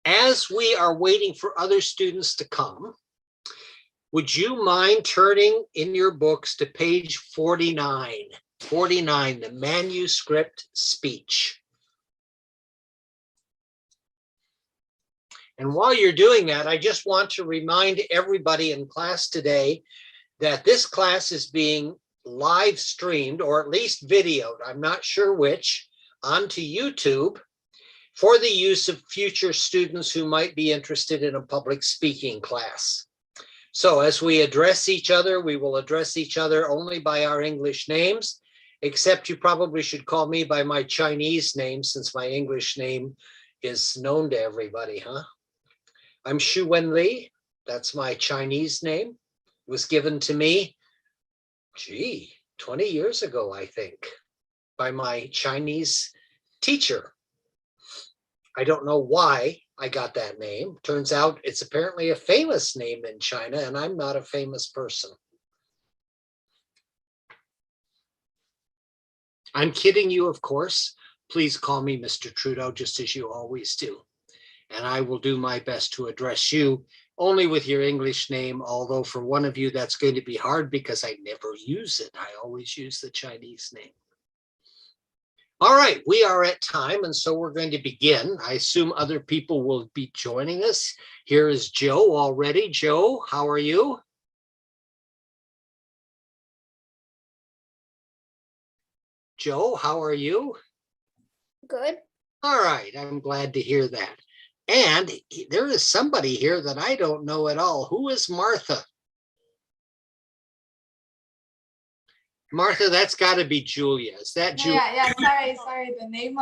as we are waiting for other students to come, would you mind turning in your books to page 49? 49, the Manuscript Speech. And while you're doing that, I just want to remind everybody in class today that this class is being live streamed, or at least videoed, I'm not sure which, onto YouTube for the use of future students who might be interested in a public speaking class. So as we address each other, we will address each other only by our English names, except you probably should call me by my Chinese name, since my English name is known to everybody, huh? I'm Xu Wen Li. That's my Chinese name. It was given to me, 20 years ago, I think, by my Chinese teacher. I don't know why I got that name. Turns out it's apparently a famous name in China, and I'm not a famous person. I'm kidding you, of course. Please call me Mr. Trudeau, just as you always do. And I will do my best to address you only with your English name, although for one of you that's going to be hard because I never use it. I always use the Chinese name. All right, we are at time, and so we're going to begin. I assume other people will be joining us. Here is Joe already. Joe, how are you? Joe, how are you? Good. All right, I'm glad to hear that. And there is somebody here that I don't know at all. Who is Martha? Martha, that's got to be Julia. Is that Julia? Yeah. Sorry. The name,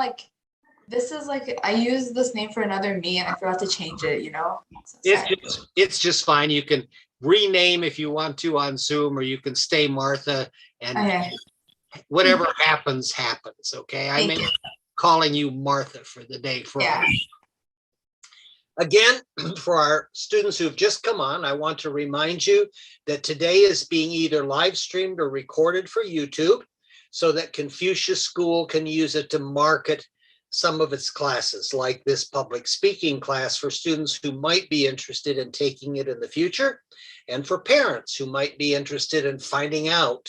this is I used this name for another me, and I forgot to change it. So it's just fine. You can rename if you want to on Zoom, or you can stay Martha, and whatever happens. Okay, I may be calling you Martha for the day. Again, for our students who've just come on, I want to remind you that today is being either live streamed or recorded for YouTube, so that Confucius School can use it to market some of its classes, like this public speaking class for students who might be interested in taking it in the future, and for parents who might be interested in finding out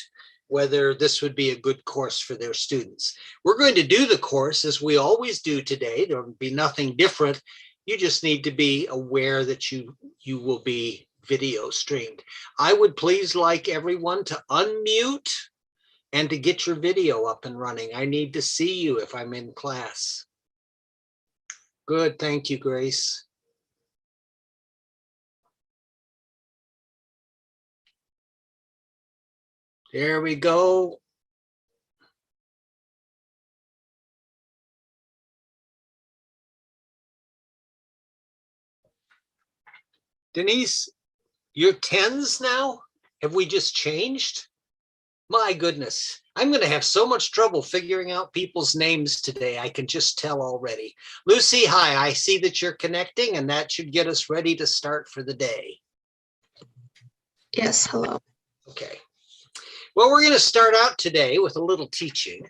whether this would be a good course for their students. We're going to do the course as we always do today. There will be nothing different. You just need to be aware that you will be video streamed. I would please like everyone to unmute and to get your video up and running. I need to see you if I'm in class. Good, thank you, Grace. There we go. Denise, you're 10s now? Have we just changed? My goodness, I'm going to have so much trouble figuring out people's names today. I can just tell already. Lucy, hi, I see that you're connecting, and that should get us ready to start for the day. Yes, hello. Okay. Well, we're going to start out today with a little teaching,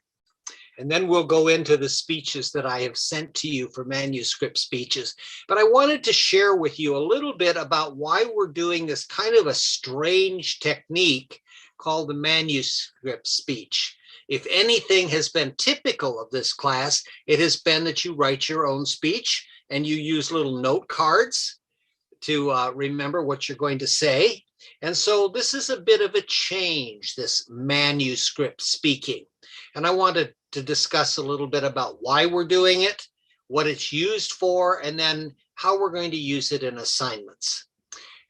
and then we'll go into the speeches that I have sent to you for Manuscript Speeches. But I wanted to share with you a little bit about why we're doing this kind of a strange technique called the Manuscript Speech. If anything has been typical of this class, it has been that you write your own speech and you use little note cards to remember what you're going to say. And so this is a bit of a change, this manuscript speaking. And I wanted to discuss a little bit about why we're doing it, what it's used for, and then how we're going to use it in assignments.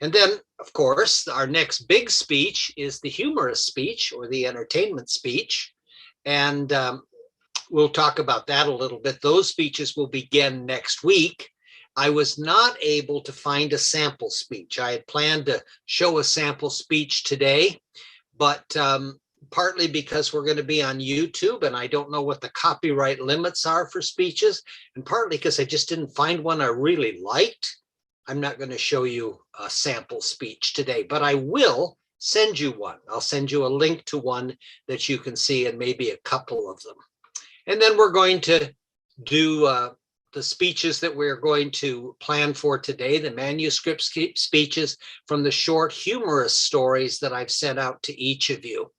And then, of course, our next big speech is the humorous speech, or the entertainment speech. And we'll talk about that a little bit. Those speeches will begin next week. I was not able to find a sample speech. I had planned to show a sample speech today, but partly because we're going to be on YouTube and I don't know what the copyright limits are for speeches, and partly because I just didn't find one I really liked, I'm not going to show you a sample speech today, but I will send you one. I'll send you a link to one that you can see, and maybe a couple of them. And then we're going to do the speeches that we're going to plan for today, the manuscript speeches from the short humorous stories that I've sent out to each of you.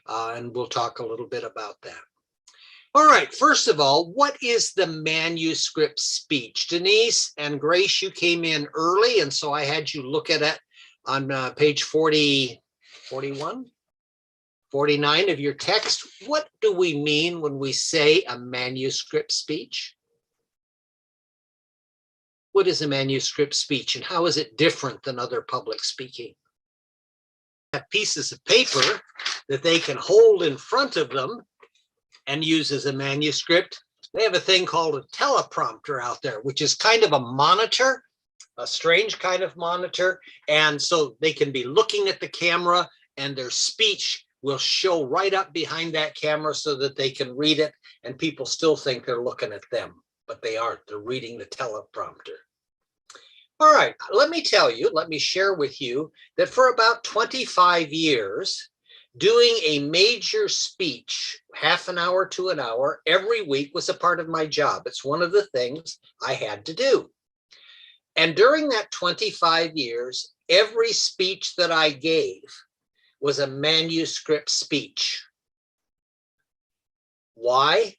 And we'll talk a little bit about that. All right, first of all, what is the manuscript speech? Denise and Grace, you came in early, and so I had you look at it on page 40, 41, 49 of your text. What do we mean when we say a manuscript speech? What is a manuscript speech, and how is it different than other public speaking? Have pieces of paper that they can hold in front of them and use as a manuscript. They have a thing called a teleprompter out there, which is kind of a monitor, a strange kind of monitor. And so they can be looking at the camera and their speech will show right up behind that camera so that they can read it, and people still think they're looking at them, but they aren't. They're reading the teleprompter. All right, let me share with you that for about 25 years, doing a major speech, half an hour to an hour, every week was a part of my job. It's one of the things I had to do. And during that 25 years, every speech that I gave was a manuscript speech. Why?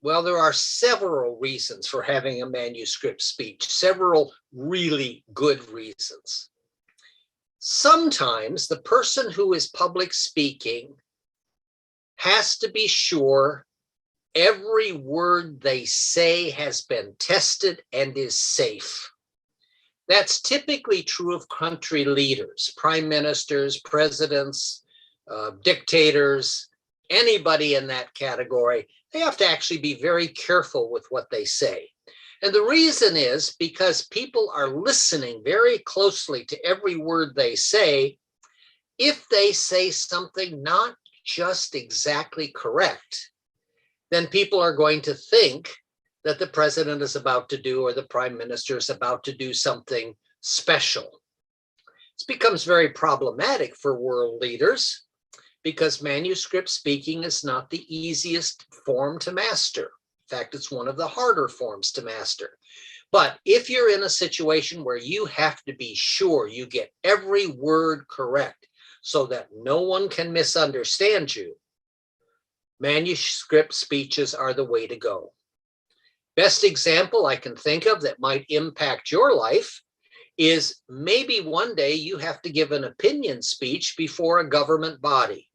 Well, there are several reasons for having a manuscript speech, several really good reasons. Sometimes the person who is public speaking has to be sure every word they say has been tested and is safe. That's typically true of country leaders, prime ministers, presidents, dictators, anybody in that category. They have to actually be very careful with what they say. And the reason is because people are listening very closely to every word they say. If they say something not just exactly correct, then people are going to think that the president is about to do, or the prime minister is about to do something special. This becomes very problematic for world leaders because manuscript speaking is not the easiest form to master. In fact, it's one of the harder forms to master. But if you're in a situation where you have to be sure you get every word correct so that no one can misunderstand you, manuscript speeches are the way to go. Best example I can think of that might impact your life is maybe one day you have to give an opinion speech before a government body.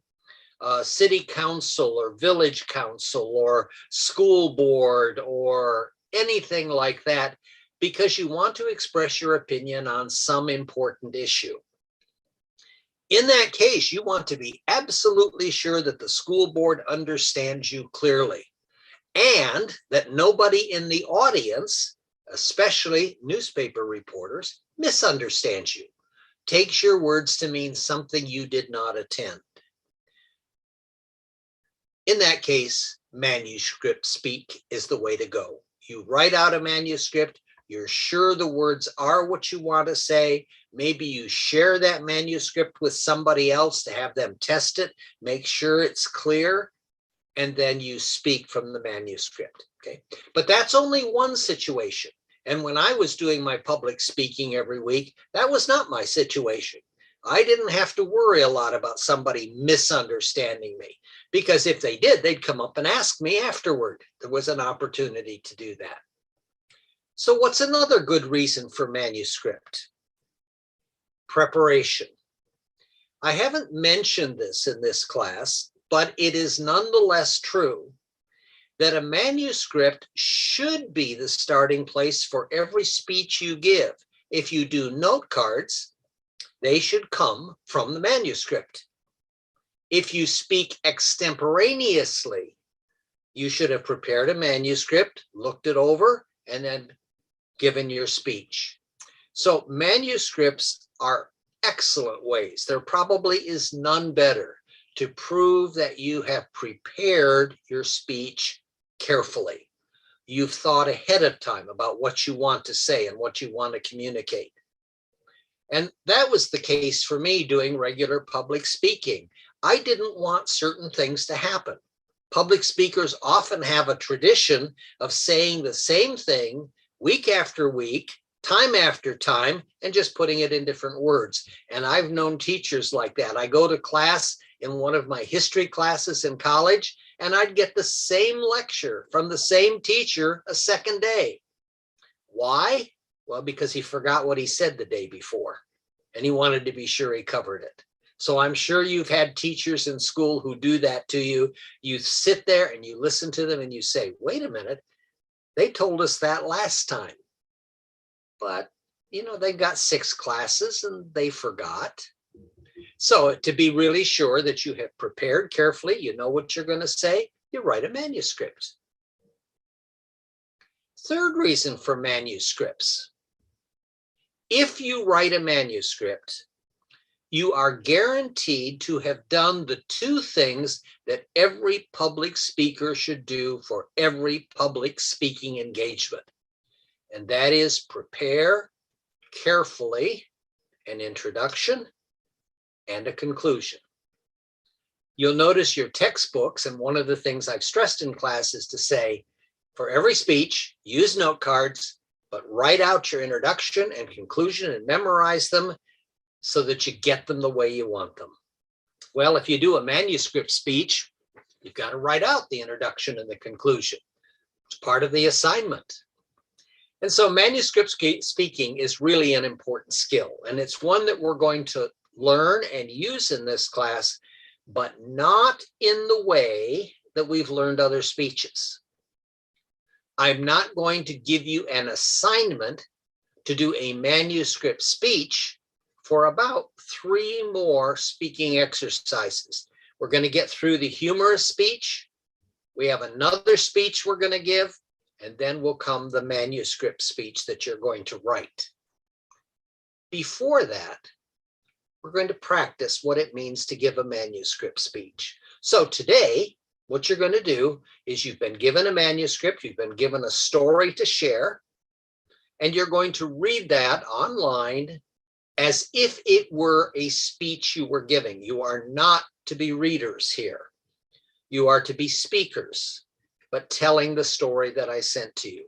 City council or village council or school board or anything like that, because you want to express your opinion on some important issue. In that case, you want to be absolutely sure that the school board understands you clearly and that nobody in the audience, especially newspaper reporters, misunderstands you, takes your words to mean something you did not intend. In that case, manuscript speak is the way to go. You write out a manuscript, you're sure the words are what you want to say. Maybe you share that manuscript with somebody else to have them test it, make sure it's clear, and then you speak from the manuscript, okay? But that's only one situation. And when I was doing my public speaking every week, that was not my situation. I didn't have to worry a lot about somebody misunderstanding me, because if they did, they'd come up and ask me afterward. There was an opportunity to do that. So what's another good reason for manuscript? Preparation. I haven't mentioned this in this class, but it is nonetheless true that a manuscript should be the starting place for every speech you give. If you do note cards, they should come from the manuscript. If you speak extemporaneously, you should have prepared a manuscript, looked it over, and then given your speech. So manuscripts are excellent ways. There probably is none better to prove that you have prepared your speech carefully. You've thought ahead of time about what you want to say and what you want to communicate. And that was the case for me doing regular public speaking. I didn't want certain things to happen. Public speakers often have a tradition of saying the same thing week after week, time after time, and just putting it in different words. And I've known teachers like that. I go to class in one of my history classes in college, and I'd get the same lecture from the same teacher a second day. Why? Well, because he forgot what he said the day before, and he wanted to be sure he covered it. So I'm sure you've had teachers in school who do that to you. You sit there and you listen to them and you say, wait a minute, they told us that last time. But, they've got 6 classes and they forgot. So to be really sure that you have prepared carefully, you know what you're going to say, you write a manuscript. Third reason for manuscripts. If you write a manuscript, you are guaranteed to have done the 2 things that every public speaker should do for every public speaking engagement. And that is prepare carefully an introduction and a conclusion. You'll notice your textbooks, and one of the things I've stressed in class is to say, for every speech, use note cards, but write out your introduction and conclusion and memorize them so that you get them the way you want them. Well, if you do a manuscript speech, you've got to write out the introduction and the conclusion. It's part of the assignment. And so manuscript speaking is really an important skill, and it's one that we're going to learn and use in this class, but not in the way that we've learned other speeches. I'm not going to give you an assignment to do a manuscript speech for about 3 more speaking exercises. We're going to get through the humorous speech. We have another speech we're going to give, and then will come the manuscript speech that you're going to write. Before that, we're going to practice what it means to give a manuscript speech. So today, what you're going to do is you've been given a manuscript, you've been given a story to share, and you're going to read that online as if it were a speech you were giving. You are not to be readers here. You are to be speakers, but telling the story that I sent to you.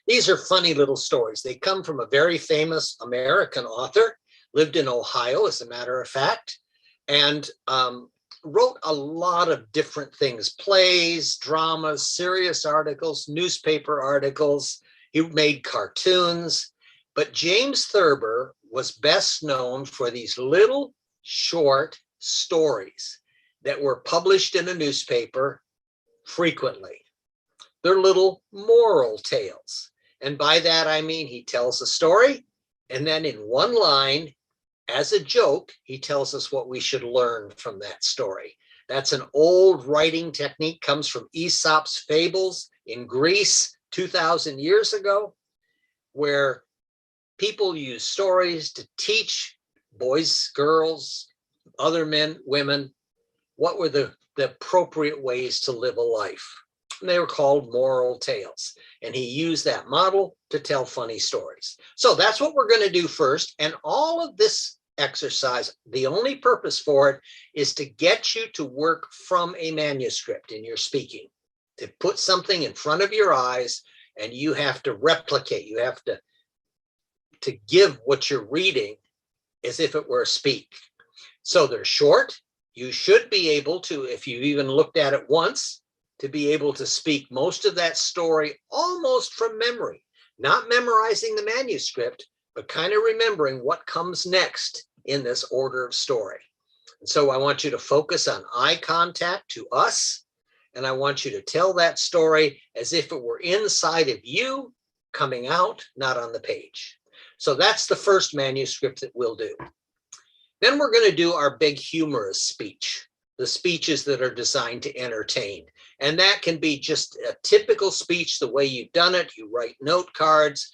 These are funny little stories. They come from a very famous American author, lived in Ohio, as a matter of fact, and wrote a lot of different things, plays, dramas, serious articles, newspaper articles. He made cartoons, but James Thurber was best known for these little short stories that were published in a newspaper frequently. They're little moral tales. And by that, I mean he tells a story, and then in one line, as a joke, he tells us what we should learn from that story. That's an old writing technique, comes from Aesop's fables in Greece 2,000 years ago, where people use stories to teach boys, girls, other men, women, what were the appropriate ways to live a life. And they were called moral tales. And he used that model to tell funny stories. So that's what we're going to do first. And all of this exercise, the only purpose for it is to get you to work from a manuscript in your speaking, to put something in front of your eyes, and you have to replicate. You have to give what you're reading as if it were a speak. So they're short. You should be able to, if you've even looked at it once, to be able to speak most of that story almost from memory, not memorizing the manuscript, but kind of remembering what comes next in this order of story. And so I want you to focus on eye contact to us, and I want you to tell that story as if it were inside of you, coming out, not on the page. So that's the first manuscript that we'll do. Then we're going to do our big humorous speech, the speeches that are designed to entertain. And that can be just a typical speech, the way you've done it. You write note cards,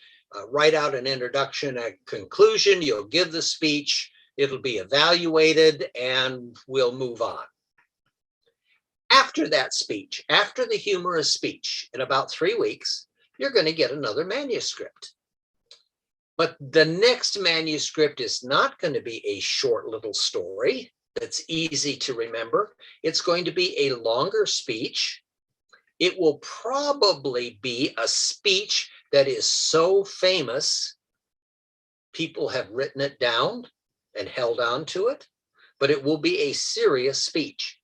write out an introduction, a conclusion, you'll give the speech, it'll be evaluated, and we'll move on. After that speech, after the humorous speech, in about 3 weeks, you're going to get another manuscript. But the next manuscript is not going to be a short little story. that's easy to remember. It's going to be a longer speech. It will probably be a speech that is so famous, people have written it down and held on to it, but it will be a serious speech.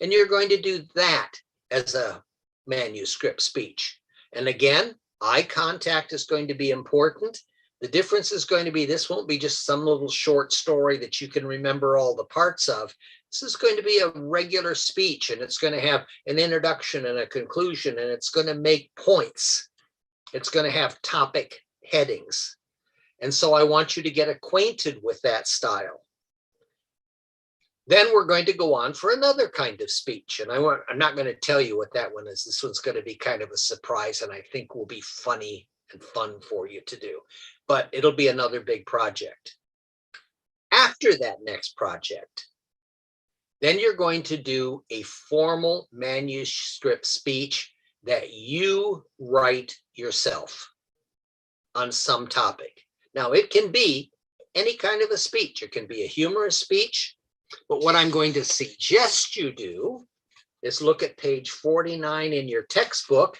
And you're going to do that as a manuscript speech. And again, eye contact is going to be important. The difference is going to be, this won't be just some little short story that you can remember all the parts of. This is going to be a regular speech, and it's going to have an introduction and a conclusion, and it's going to make points. It's going to have topic headings. And so I want you to get acquainted with that style. Then we're going to go on for another kind of speech. And I'm not going to tell you what that one is. This one's going to be kind of a surprise, and I think will be funny and fun for you to do. But it'll be another big project. After that next project, then you're going to do a formal manuscript speech that you write yourself on some topic. Now, it can be any kind of a speech. It can be a humorous speech. But what I'm going to suggest you do is look at page 49 in your textbook,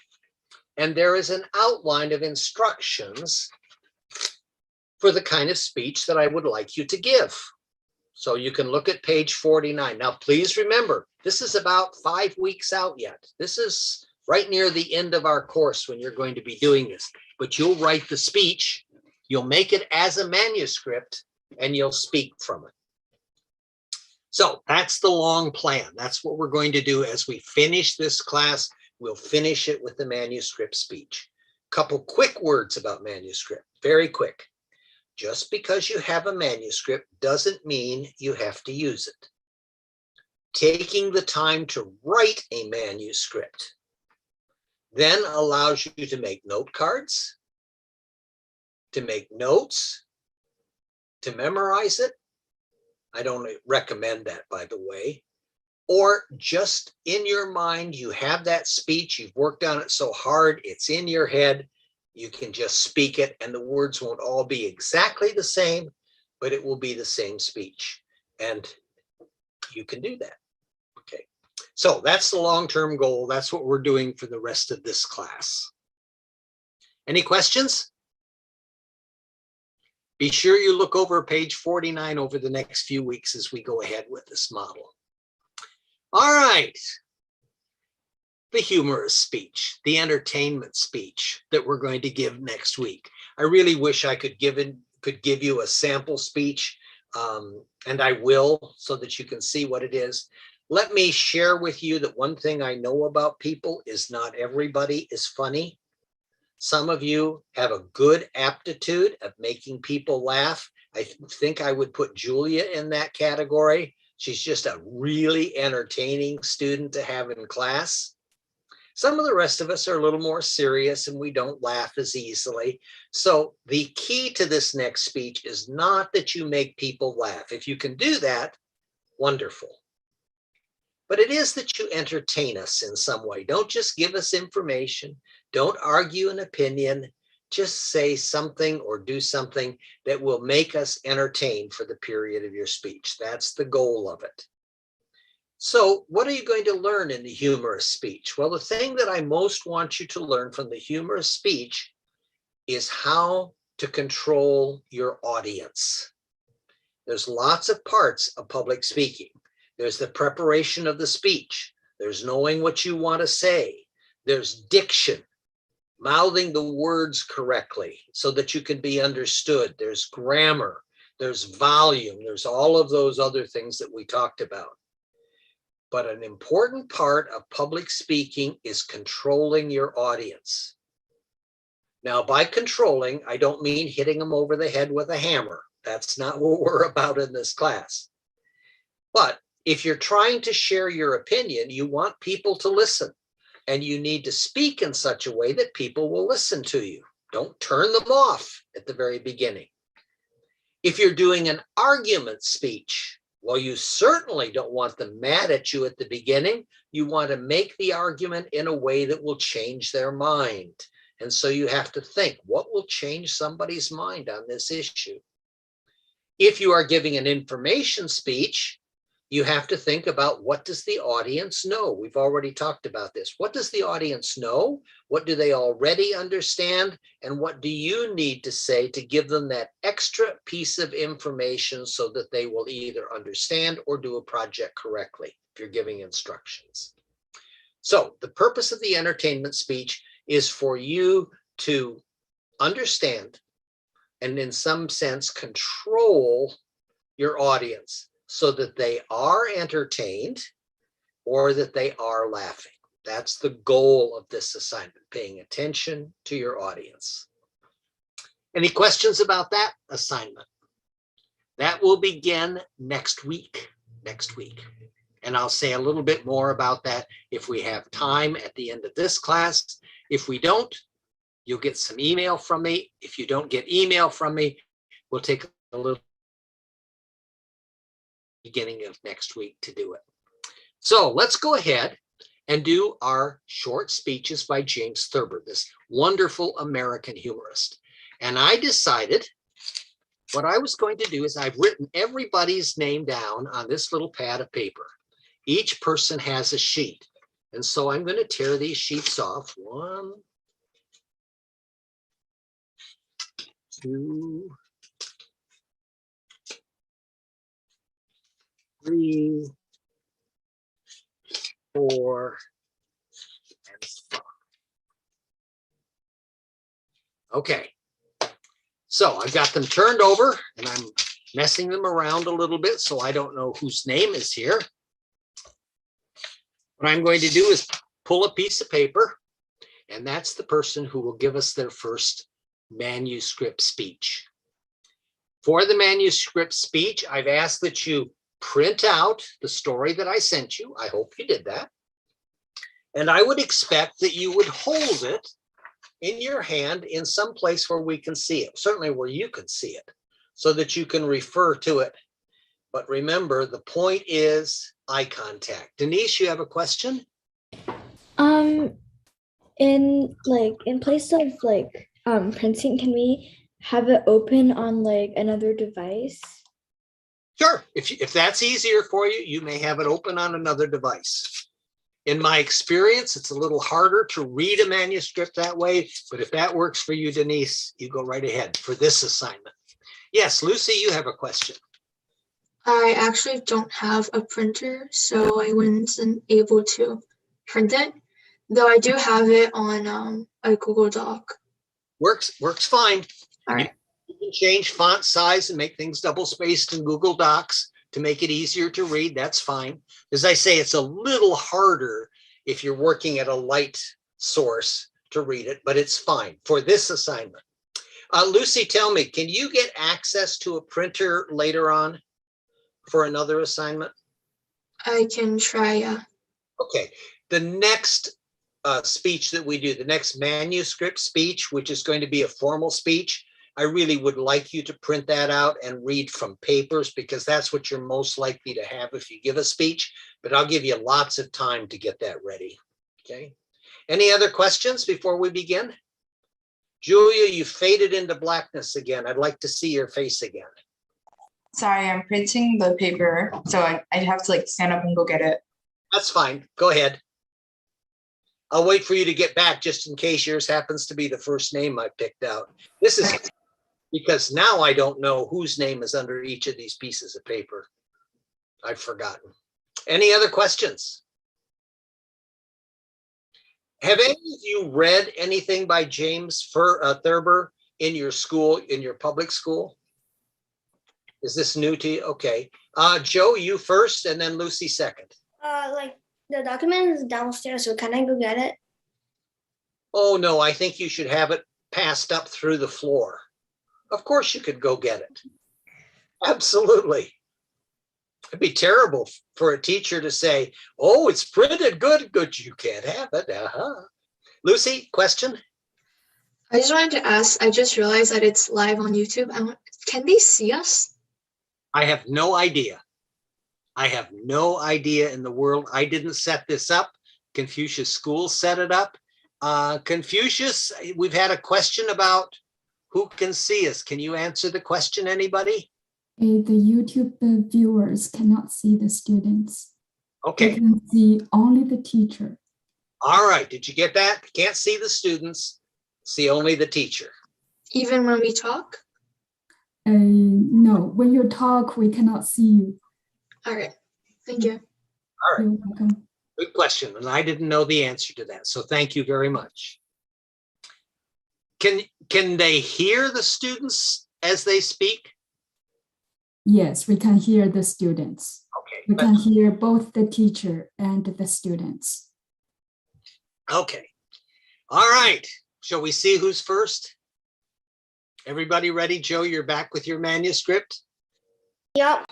and there is an outline of instructions for the kind of speech that I would like you to give. So you can look at page 49. Now, please remember, this is about 5 weeks out yet. This is right near the end of our course when you're going to be doing this. But you'll write the speech, you'll make it as a manuscript, and you'll speak from it. So that's the long plan. That's what we're going to do as we finish this class. We'll finish it with the manuscript speech. Couple quick words about manuscript, very quick. Just because you have a manuscript doesn't mean you have to use it. Taking the time to write a manuscript then allows you to make note cards, to make notes, to memorize it. I don't recommend that, by the way. Or just in your mind, you have that speech, you've worked on it so hard, it's in your head, you can just speak it, and the words won't all be exactly the same, but it will be the same speech. And you can do that. Okay. So that's the long-term goal. That's what we're doing for the rest of this class. Any questions? Be sure you look over page 49 over the next few weeks as we go ahead with this model. All right. The humorous speech, the entertainment speech that we're going to give next week. I really wish I could give you a sample speech, and I will, so that you can see what it is. Let me share with you that one thing I know about people is not everybody is funny. Some of you have a good aptitude of making people laugh. I think I would put Julia in that category. She's just a really entertaining student to have in class. Some of the rest of us are a little more serious and we don't laugh as easily. So the key to this next speech is not that you make people laugh. If you can do that, wonderful. But it is that you entertain us in some way. Don't just give us information. Don't argue an opinion. Just say something or do something that will make us entertained for the period of your speech. That's the goal of it. So what are you going to learn in the humorous speech? Well, the thing that I most want you to learn from the humorous speech is how to control your audience. There's lots of parts of public speaking. There's the preparation of the speech. There's knowing what you want to say. There's diction, mouthing the words correctly so that you can be understood. There's grammar. There's volume. There's all of those other things that we talked about. But an important part of public speaking is controlling your audience. Now, by controlling, I don't mean hitting them over the head with a hammer. That's not what we're about in this class. But if you're trying to share your opinion, you want people to listen. And you need to speak in such a way that people will listen to you. Don't turn them off at the very beginning. If you're doing an argument speech, well, you certainly don't want them mad at you at the beginning. You want to make the argument in a way that will change their mind. And so you have to think, what will change somebody's mind on this issue? If you are giving an information speech, you have to think about, what does the audience know? We've already talked about this. What does the audience know? What do they already understand? And what do you need to say to give them that extra piece of information so that they will either understand or do a project correctly if you're giving instructions? So the purpose of the entertainment speech is for you to understand and in some sense control your audience so that they are entertained or that they are laughing. That's the goal of this assignment, paying attention to your audience. Any questions about that assignment? That will begin next week. And I'll say a little bit more about that if we have time at the end of this class. If we don't, you'll get some email from me. If you don't get email from me, we'll take a little beginning of next week to do it. So let's go ahead and do our short speeches by James Thurber, this wonderful American humorist. And I decided what I was going to do is I've written everybody's name down on this little pad of paper. Each person has a sheet. And so I'm going to tear these sheets off. 1, 2, 3, 4, and 5. Okay, so I've got them turned over and I'm messing them around a little bit so I don't know whose name is here. What I'm going to do is pull a piece of paper, and that's the person who will give us their first manuscript speech. For the manuscript speech, I've asked that you print out the story that I sent you. I hope you did that. And I would expect that you would hold it in your hand in some place where we can see it, certainly where you can see it, so that you can refer to it. But remember, the point is eye contact. Denise, you have a question? In place of printing, can we have it open on another device? Sure. If that's easier for you, you may have it open on another device. In my experience, it's a little harder to read a manuscript that way, but if that works for you, Denise, you go right ahead for this assignment. Yes, Lucy, you have a question. I actually don't have a printer, so I wasn't able to print it, though I do have it on a Google Doc. Works fine. All right. You can change font size and make things double spaced in Google Docs to make it easier to read. That's fine. As I say, it's a little harder if you're working at a light source to read it, but it's fine for this assignment. Lucy, tell me, can you get access to a printer later on for another assignment? I can try, yeah. Okay, the next speech that we do, the next manuscript speech, which is going to be a formal speech, I really would like you to print that out and read from papers because that's what you're most likely to have if you give a speech, but I'll give you lots of time to get that ready, okay? Any other questions before we begin? Julia, you faded into blackness again. I'd like to see your face again. Sorry, I'm printing the paper, so I have to stand up and go get it. That's fine. Go ahead. I'll wait for you to get back just in case yours happens to be the first name I picked out. This is because now I don't know whose name is under each of these pieces of paper. I've forgotten. Any other questions? Have any of you read anything by James Thurber in your school, in your public school? Is this new to you? Okay. Joe, you first and then Lucy second. The document is downstairs, so can I go get it? Oh, no, I think you should have it passed up through the floor. Of course you could go get it. Absolutely. It'd be terrible for a teacher to say, oh, it's printed, good, you can't have it. Lucy, question? I just wanted to ask, I just realized that it's live on YouTube. Can they see us? I have no idea. I have no idea in the world. I didn't set this up. Confucius School set it up. Confucius, we've had a question about who can see us. Can you answer the question, anybody? The YouTube viewers cannot see the students. They Okay, can see only the teacher. all right. Did you get that? Can't see the students, see only the teacher. Even when we talk? No, when you talk, we cannot see you. All right. Thank you. All right, You're welcome. good question. And I didn't know the answer to that. So thank you very much. Can they hear the students as they speak? Yes, we can hear the students. Okay, We can hear both the teacher and the students. okay. All right. Shall we see who's first? Everybody ready? Joe, you're back with your manuscript? Yep.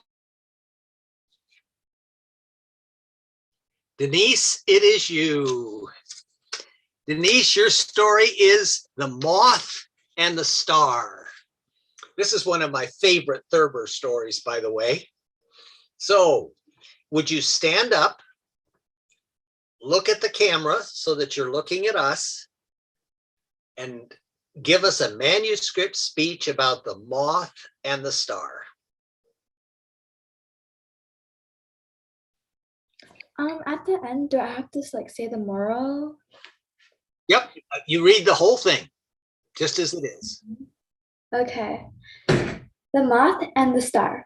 Denise, it is you. Denise, your story is The Moth and the Star. This is one of my favorite Thurber stories, by the way. So, would you stand up, look at the camera so that you're looking at us, and give us a manuscript speech about the moth and the star? At the end, do I have to like say the moral? Yep, you read the whole thing, just as it is. Okay. The Moth and the Star.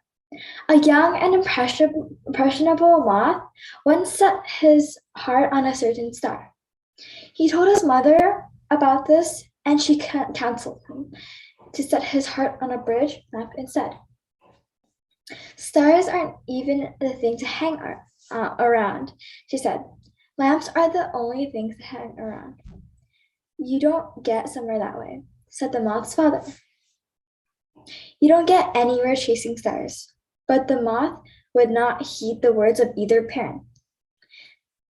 A young and impressionable moth once set his heart on a certain star. He told his mother about this, and she counseled him to set his heart on a bridge lamp instead. Stars aren't even the thing to hang around, she said. Lamps are the only things to hang around. You don't get somewhere that way, said the moth's father. You don't get anywhere chasing stars. But the moth would not heed the words of either parent.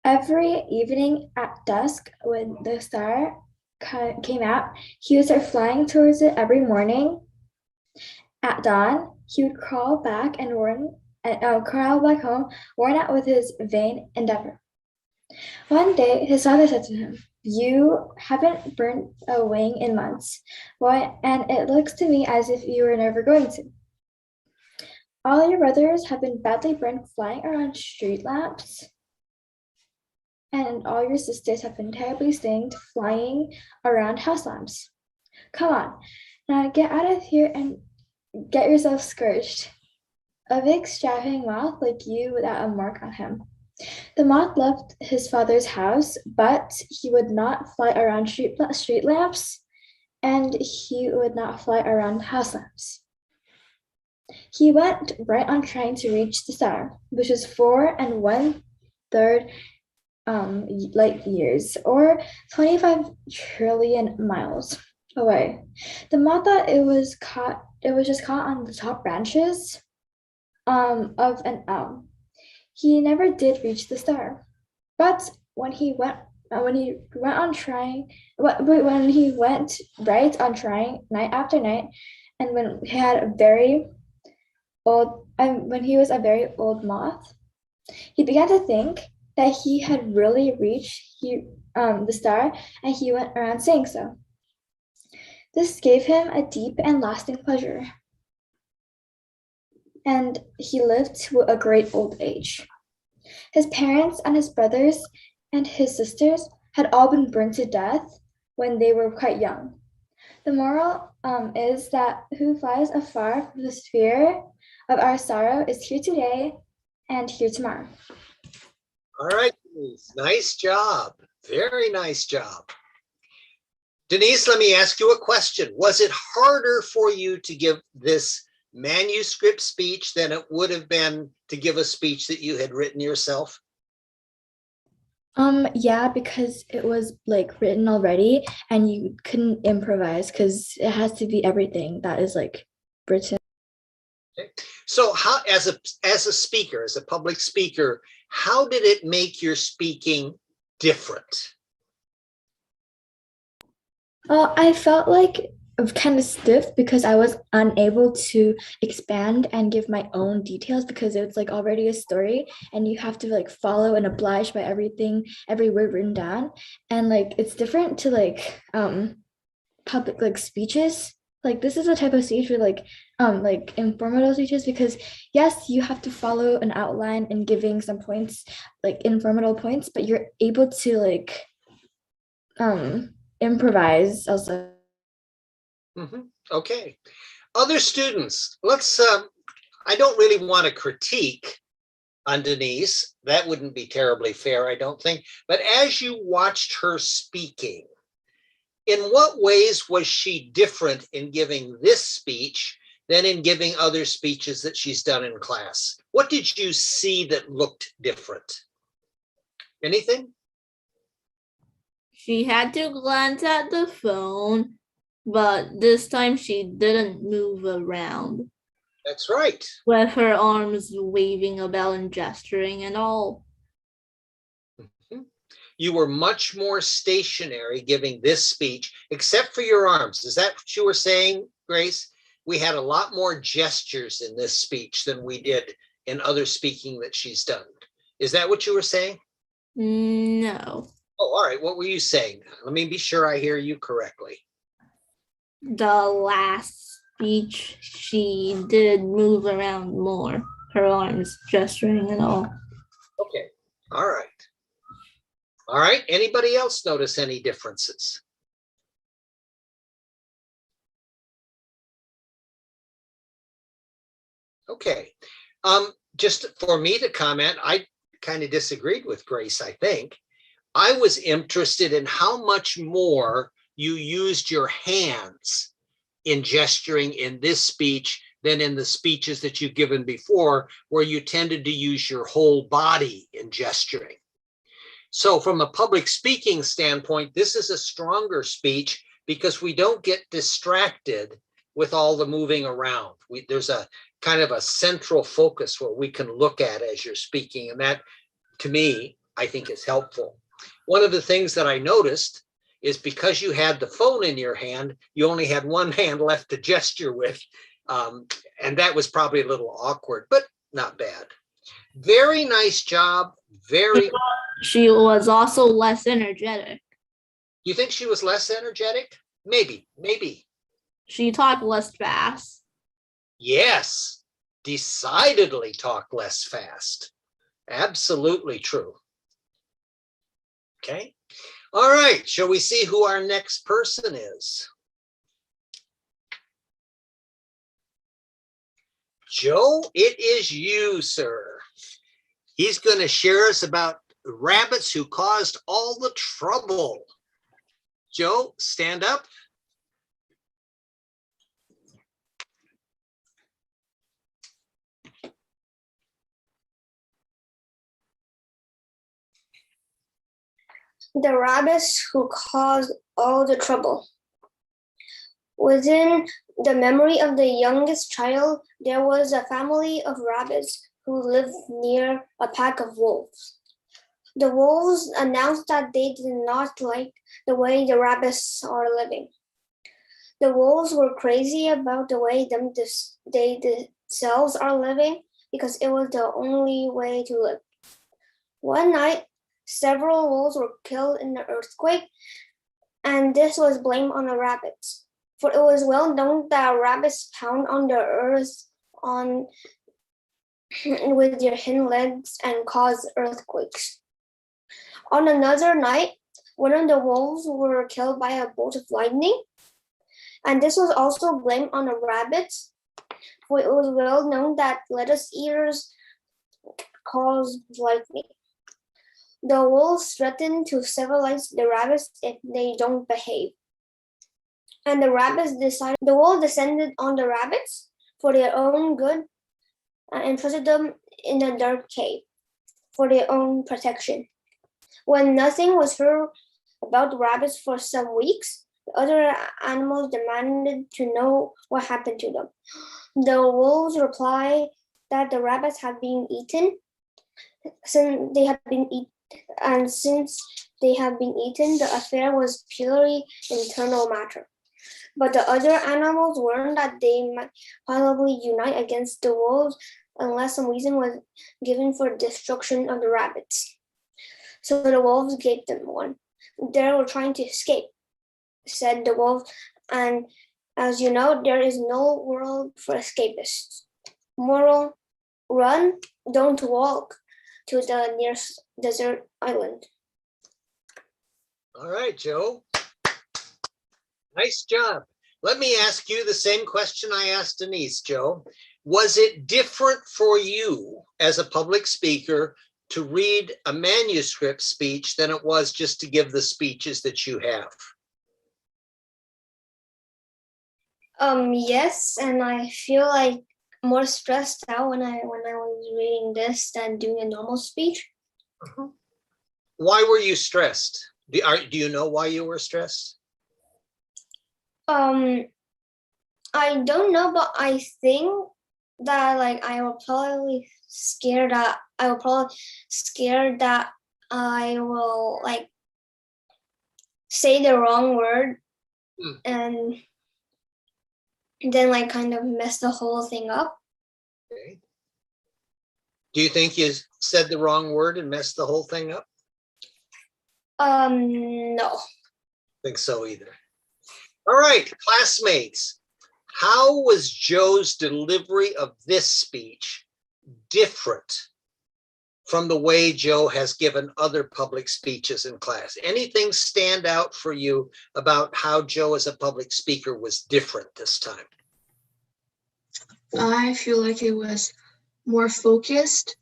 Every evening at dusk, when the star came out, he would start flying towards it every morning. At dawn, he would crawl back home, worn out with his vain endeavor. One day, his father said to him, "You haven't burnt a wing in months. Why? And it looks to me as if you were never going to. All your brothers have been badly burned flying around street lamps, and all your sisters have been terribly stinged flying around house lamps. Come on, now get out of here and get yourself scourged. A big strapping moth like you without a mark on him." The moth left his father's house, but he would not fly around street lamps, and he would not fly around house lamps. He went right on trying to reach the star, which was 4 1/3 light years, or 25 trillion miles away. The moth thought it was just caught on the top branches of an elm. He never did reach the star, but when he went right on trying night after night, and when he was a very old moth, he began to think that he had really reached the star, and he went around saying so. This gave him a deep and lasting pleasure, and he lived to a great old age. His parents and his brothers and his sisters had all been burned to death when they were quite young. The moral is that who flies afar from the sphere of our sorrow is here today and here tomorrow. All right, Denise, nice job. Very nice job. Denise, let me ask you a question. Was it harder for you to give this manuscript speech than it would have been to give a speech that you had written yourself? Yeah, because it was like written already, and you couldn't improvise because it has to be everything that is like written. Okay. So how, as a speaker, as a public speaker, how did it make your speaking different? I felt like kind of stiff because I was unable to expand and give my own details because it's like already a story and you have to like follow and oblige by every word written down. And like it's different to like public like speeches like this is a type of speech where like informative speeches, because yes, you have to follow an outline and giving some points, like informative points, but you're able to like improvise also. Okay. Other students, let's I don't really want to critique on Denise. That wouldn't be terribly fair, I don't think. But as you watched her speaking, in what ways was she different in giving this speech than in giving other speeches that she's done in class? What did you see that looked different? Anything? She had to glance at the phone, but this time she didn't move around. That's right. With her arms waving about and gesturing and all. You were much more stationary giving this speech, except for your arms. Is that what you were saying, Grace? We had a lot more gestures in this speech than we did in other speaking that she's done. Is that what you were saying? No. Oh, all right. What were you saying? Let me be sure I hear you correctly. The last speech, she did move around more, her arms gesturing and all. Okay. All right. All right. Anybody else notice any differences? Okay. Just for me to comment, I kind of disagreed with Grace, I think. I was interested in how much more you used your hands in gesturing in this speech than in the speeches that you've given before, where you tended to use your whole body in gesturing. So from a public speaking standpoint, this is a stronger speech because we don't get distracted with all the moving around. There's a kind of a central focus where we can look at as you're speaking. And that, to me, I think is helpful. One of the things that I noticed is because you had the phone in your hand, you only had one hand left to gesture with. And that was probably a little awkward, but not bad. Very nice job. She was also less energetic. You think she was less energetic? Maybe. She talked less fast. Yes, decidedly talk less fast. Absolutely true. Okay. All right. Shall we see who our next person is? Joe, it is you, sir. He's going to share us about rabbits who caused all the trouble. Joe, stand up. The rabbits who caused all the trouble. Within the memory of the youngest child, there was a family of rabbits who lived near a pack of wolves. The wolves announced that they did not like the way the rabbits are living. The wolves were crazy about the way they themselves are living because it was the only way to live. One night, several wolves were killed in the earthquake, and this was blamed on the rabbits. For it was well known that rabbits pound on the earth with their hind legs and cause earthquakes. On another night, one of the wolves were killed by a bolt of lightning, and this was also blamed on the rabbits, for it was well known that lettuce eaters cause lightning. The wolves threatened to civilize the rabbits if they don't behave. And the wolves descended on the rabbits for their own good and imprisoned them in a dark cave for their own protection. When nothing was heard about the rabbits for some weeks, the other animals demanded to know what happened to them. The wolves replied that the rabbits had been eaten, since they had been eaten, the affair was purely internal matter. But the other animals warned that they might probably unite against the wolves unless some reason was given for destruction of the rabbits. So the wolves gave them one. They were trying to escape, said the wolves, and As you know, there is no world for escapists. Moral, run, don't walk to the nearest desert island. All right, Joe. Nice job. Let me ask you the same question I asked Denise, Joe. Was it different for you as a public speaker to read a manuscript speech than it was just to give the speeches that you have? Yes, and I feel like more stressed out when I was reading this than doing a normal speech. Why were you stressed? Do you know why you were stressed? I don't know, but I think that like I will probably scared that I will like say the wrong word and then like kind of mess the whole thing up. Okay. Do you think you said the wrong word and messed the whole thing up? No. Think so either. All right, classmates, how was Joe's delivery of this speech different from the way Joe has given other public speeches in class? Anything stand out for you about how Joe as a public speaker was different this time? I feel like it was more focused,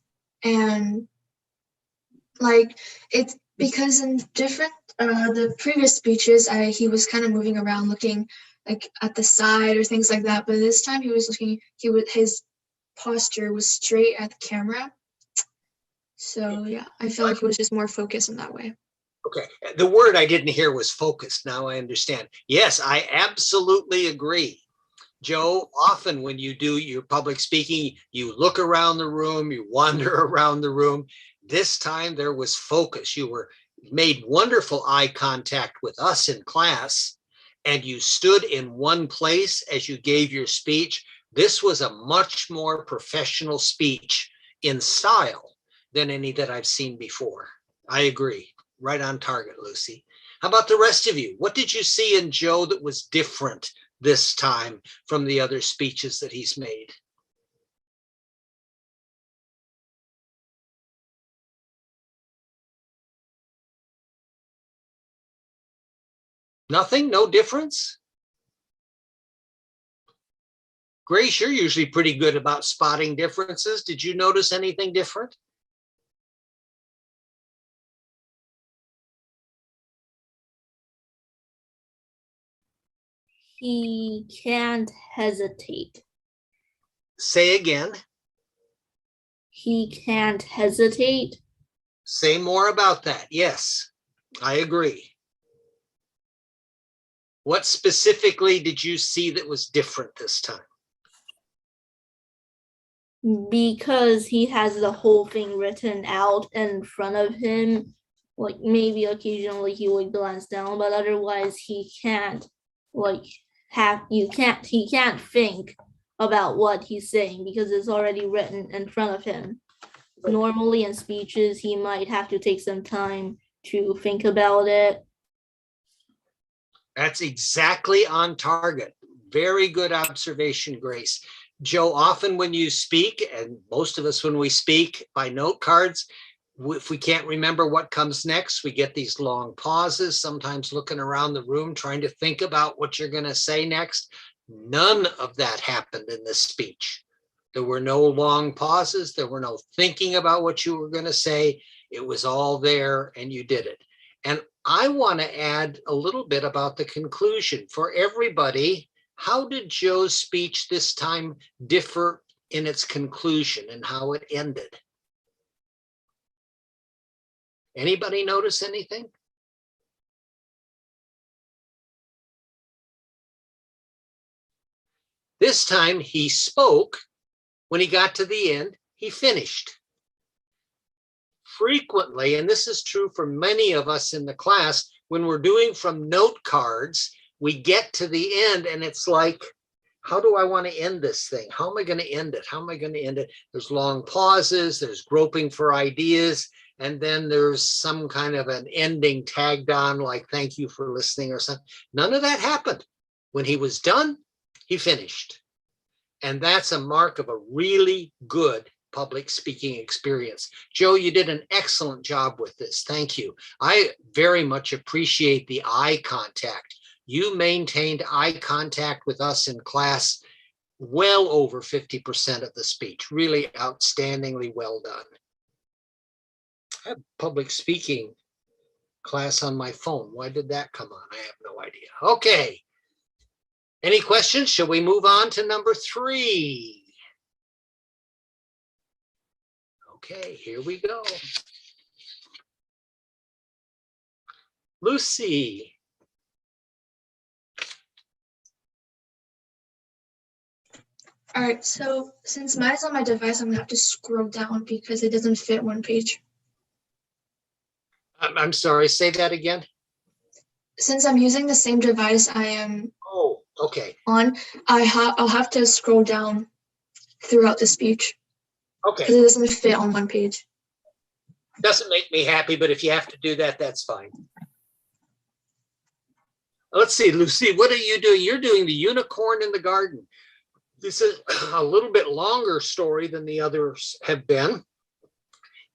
and like it's because in different the previous speeches he was kind of moving around looking like at the side or things like that, but this time his posture was straight at the camera. So yeah, I feel like it was just more focused in that way. Okay, the word I didn't hear was focused. Now I understand. Yes, I absolutely agree. Joe, often when you do your public speaking, you look around the room, you wander around the room. This time there was focus. You made wonderful eye contact with us in class, and you stood in one place as you gave your speech. This was a much more professional speech in style than any that I've seen before. I agree. Right on target, Lucy. How about the rest of you? What did you see in Joe that was different this time from the other speeches that he's made? Nothing? No difference? Grace, you're usually pretty good about spotting differences. Did you notice anything different? He can't hesitate. Say again. He can't hesitate. Say more about that. Yes, I agree. What specifically did you see that was different this time? Because he has the whole thing written out in front of him. Like maybe occasionally he would glance down, but otherwise he can't he can't think about what he's saying because it's already written in front of him. Normally in speeches, he might have to take some time to think about it. That's exactly on target. Very good observation, Grace. Joe, often when you speak, and most of us when we speak by note cards, if we can't remember what comes next, we get these long pauses, sometimes looking around the room, trying to think about what you're going to say next. None of that happened in this speech. There were no long pauses. There were no thinking about what you were going to say. It was all there and you did it. And I want to add a little bit about the conclusion. For everybody, how did Joe's speech this time differ in its conclusion and how it ended? Anybody notice anything? This time he spoke. When he got to the end, he finished. Frequently, and this is true for many of us in the class, when we're doing from note cards, we get to the end and it's like, how do I want to end this thing? How am I going to end it? How am I going to end it? There's long pauses, there's groping for ideas, and then there's some kind of an ending tagged on like, thank you for listening or something. None of that happened. When he was done, he finished. And that's a mark of a really good public speaking experience. Joe, you did an excellent job with this. Thank you. I very much appreciate the eye contact. You maintained eye contact with us in class well over 50% of the speech. Really outstandingly well done. I have public speaking class on my phone. Why did that come on? I have no idea. Okay. Any questions? Shall we move on to number 3? Okay, here we go. Lucy. All right, so since mine's on my device, I'm gonna have to scroll down because it doesn't fit one page. I'm sorry, say that again. Since I'm using the same device I am Oh, okay. on, I'll have to scroll down throughout the speech because Okay, it doesn't fit on one page. doesn't make me happy, but if you have to do that, that's fine. Let's see, Lucy, what are you doing? You're doing the unicorn in the garden. This is a little bit longer story than the others have been,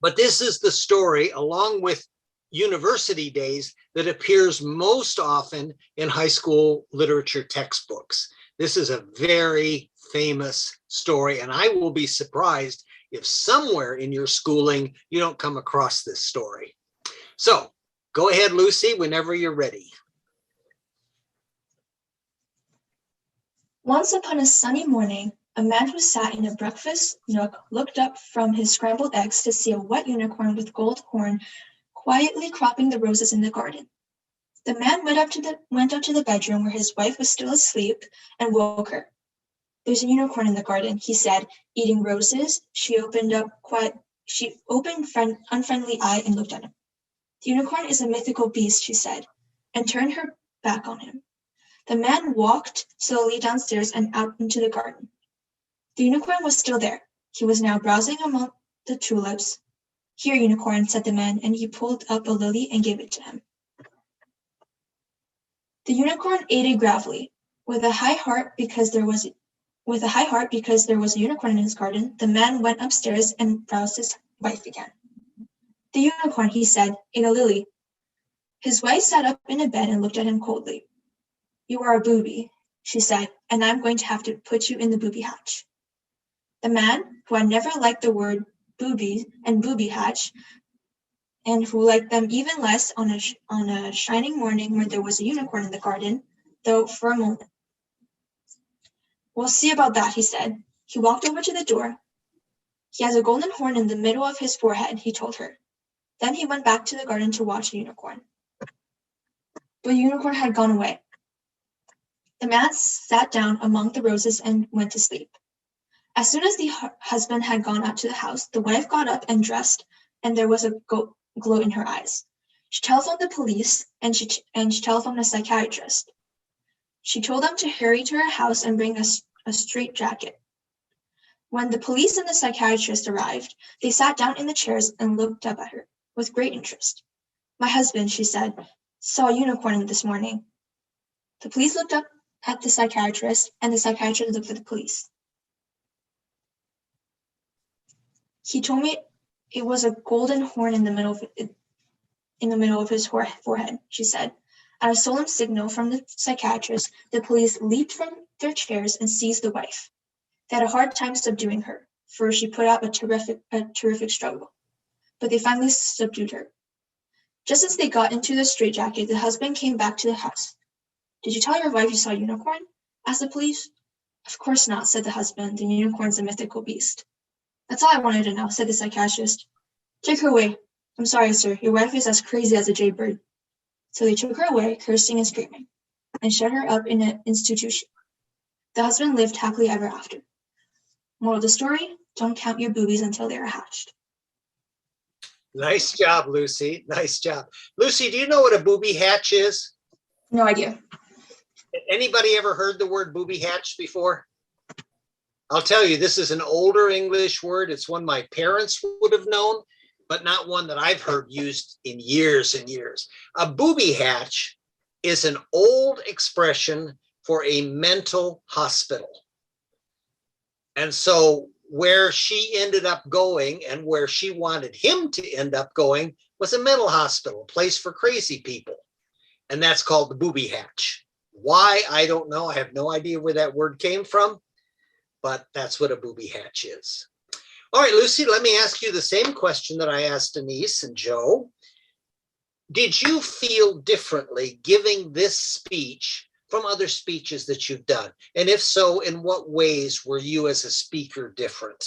but this is the story, along with University Days, that appears most often in high school literature textbooks. This is a very famous story, and I will be surprised if somewhere in your schooling you don't come across this story. So go ahead, Lucy, whenever you're ready. Once upon a sunny morning, a man who sat in a breakfast nook looked up from his scrambled eggs to see a wet unicorn with gold horn quietly cropping the roses in the garden. The man went up to the bedroom where his wife was still asleep and woke her. "There's a unicorn in the garden," he said, eating roses. She opened unfriendly eye and looked at him. "The unicorn is a mythical beast," she said, and turned her back on him. The man walked slowly downstairs and out into the garden. The unicorn was still there. He was now browsing among the tulips. "Here, unicorn," said the man, and he pulled up a lily and gave it to him. The unicorn ate it gravely. With a high heart because there was a unicorn in his garden, the man went upstairs and browsed his wife again. "The unicorn," he said, "ate a lily." His wife sat up in a bed and looked at him coldly. "You are a booby," she said, "and I'm going to have to put you in the booby hatch." The man, who had never liked the word booby and booby hatch, and who liked them even less on a shining morning when there was a unicorn in the garden, though for a moment. "We'll see about that," he said. He walked over to the door. "He has a golden horn in the middle of his forehead," he told her. Then he went back to the garden to watch the unicorn. But the unicorn had gone away. The man sat down among the roses and went to sleep. As soon as the husband had gone out to the house, the wife got up and dressed, and there was a glow in her eyes. She telephoned the police, and she telephoned a psychiatrist. She told them to hurry to her house and bring a straitjacket. When the police and the psychiatrist arrived, they sat down in the chairs and looked up at her with great interest. "My husband," she said, "saw a unicorn this morning." The police looked up at the psychiatrist, and the psychiatrist looked at the police. "He told me it was a golden horn in the middle of his forehead," she said. At a solemn signal from the psychiatrist, the police leaped from their chairs and seized the wife. They had a hard time subduing her, for she put up a terrific struggle. But they finally subdued her. Just as they got into the straitjacket, the husband came back to the house. "Did you tell your wife you saw a unicorn?" asked the police. "Of course not," said the husband. "The unicorn's a mythical beast." "That's all I wanted to know," said the psychiatrist. "Take her away." "I'm sorry, sir. Your wife is as crazy as a jaybird." So they took her away, cursing and screaming, and shut her up in an institution. The husband lived happily ever after. Moral of the story: don't count your boobies until they are hatched. Nice job, Lucy. Nice job. Lucy, do you know what a booby hatch is? No idea. Anybody ever heard the word booby hatch before? I'll tell you, this is an older English word. It's one my parents would have known, but not one that I've heard used in years and years. A booby hatch is an old expression for a mental hospital. And so where she ended up going and where she wanted him to end up going was a mental hospital, a place for crazy people. And that's called the booby hatch. Why? I don't know. I have no idea where that word came from, but that's what a booby hatch is. All right, Lucy, let me ask you the same question that I asked Denise and Joe. Did you feel differently giving this speech from other speeches that you've done? And if so, in what ways were you as a speaker different?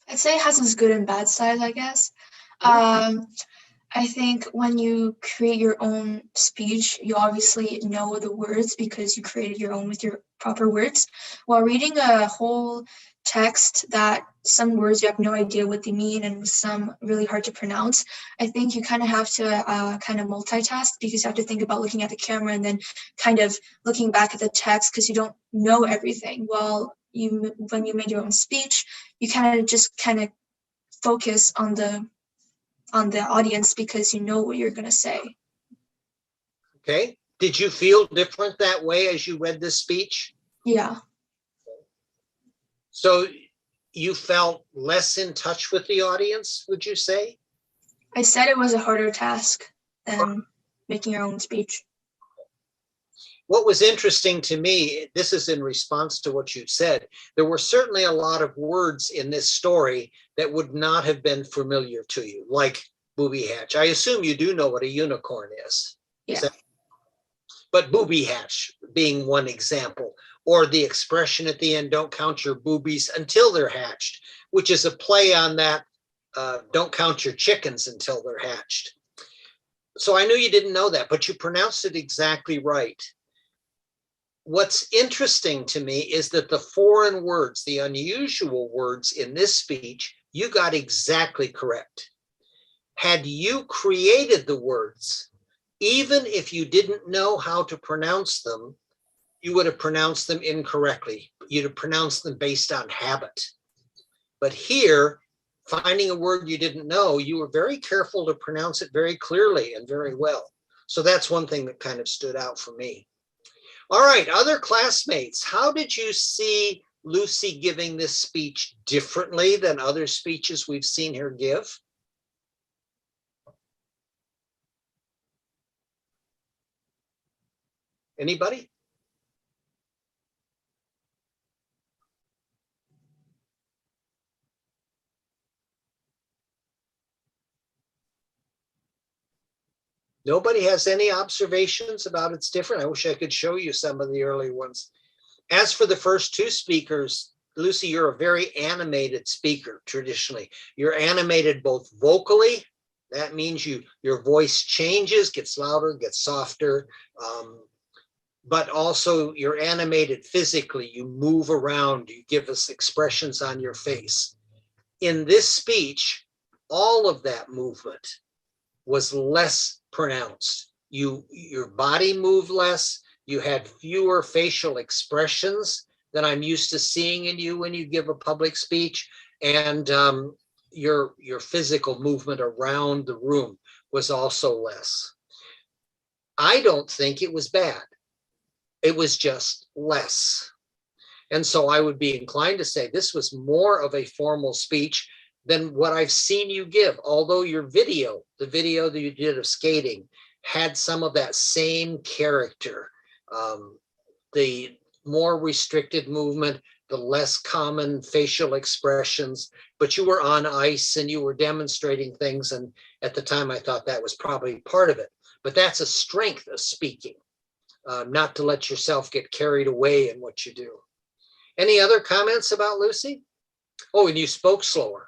I'd say it has its good and bad sides, I guess. I think when you create your own speech, you obviously know the words because you created your own with your proper words. While reading a whole text that some words you have no idea what they mean and some really hard to pronounce, I think you kind of have to kind of multitask because you have to think about looking at the camera and then kind of looking back at the text because you don't know everything. Well, when you made your own speech, you kind of just focus on the audience because you know what you're going to say. Okay. Did you feel different that way as you read this speech? Yeah. So you felt less in touch with the audience, would you say? I said it was a harder task than making your own speech. What was interesting to me, this is in response to what you said, there were certainly a lot of words in this story that would not have been familiar to you, like booby hatch. I assume you do know what a unicorn is. Yeah. But booby hatch being one example, or the expression at the end, don't count your boobies until they're hatched, which is a play on that, don't count your chickens until they're hatched. So I knew you didn't know that, but you pronounced it exactly right. What's interesting to me is that the foreign words, the unusual words in this speech, you got exactly correct. Had you created the words, even if you didn't know how to pronounce them, you would have pronounced them incorrectly. You'd have pronounced them based on habit. But here, finding a word you didn't know, you were very careful to pronounce it very clearly and very well. So that's one thing that kind of stood out for me. All right, other classmates, how did you see Lucy giving this speech differently than other speeches we've seen her give? Anybody? Nobody has any observations about it's different? I wish I could show you some of the early ones. As for the first two speakers, Lucy, you're a very animated speaker traditionally. You're animated both vocally, that means your voice changes, gets louder, gets softer, but also you're animated physically. You move around, you give us expressions on your face. In this speech, all of that movement was less pronounced. Your body moved less. You had fewer facial expressions than I'm used to seeing in you when you give a public speech. And your physical movement around the room was also less. I don't think it was bad. It was just less. And so I would be inclined to say this was more of a formal speech than what I've seen you give. Although your video, the video that you did of skating, had some of that same character. The more restricted movement, the less common facial expressions, but you were on ice and you were demonstrating things. And at the time, I thought that was probably part of it. But that's a strength of speaking, not to let yourself get carried away in what you do. Any other comments about Lucy? Oh, and you spoke slower.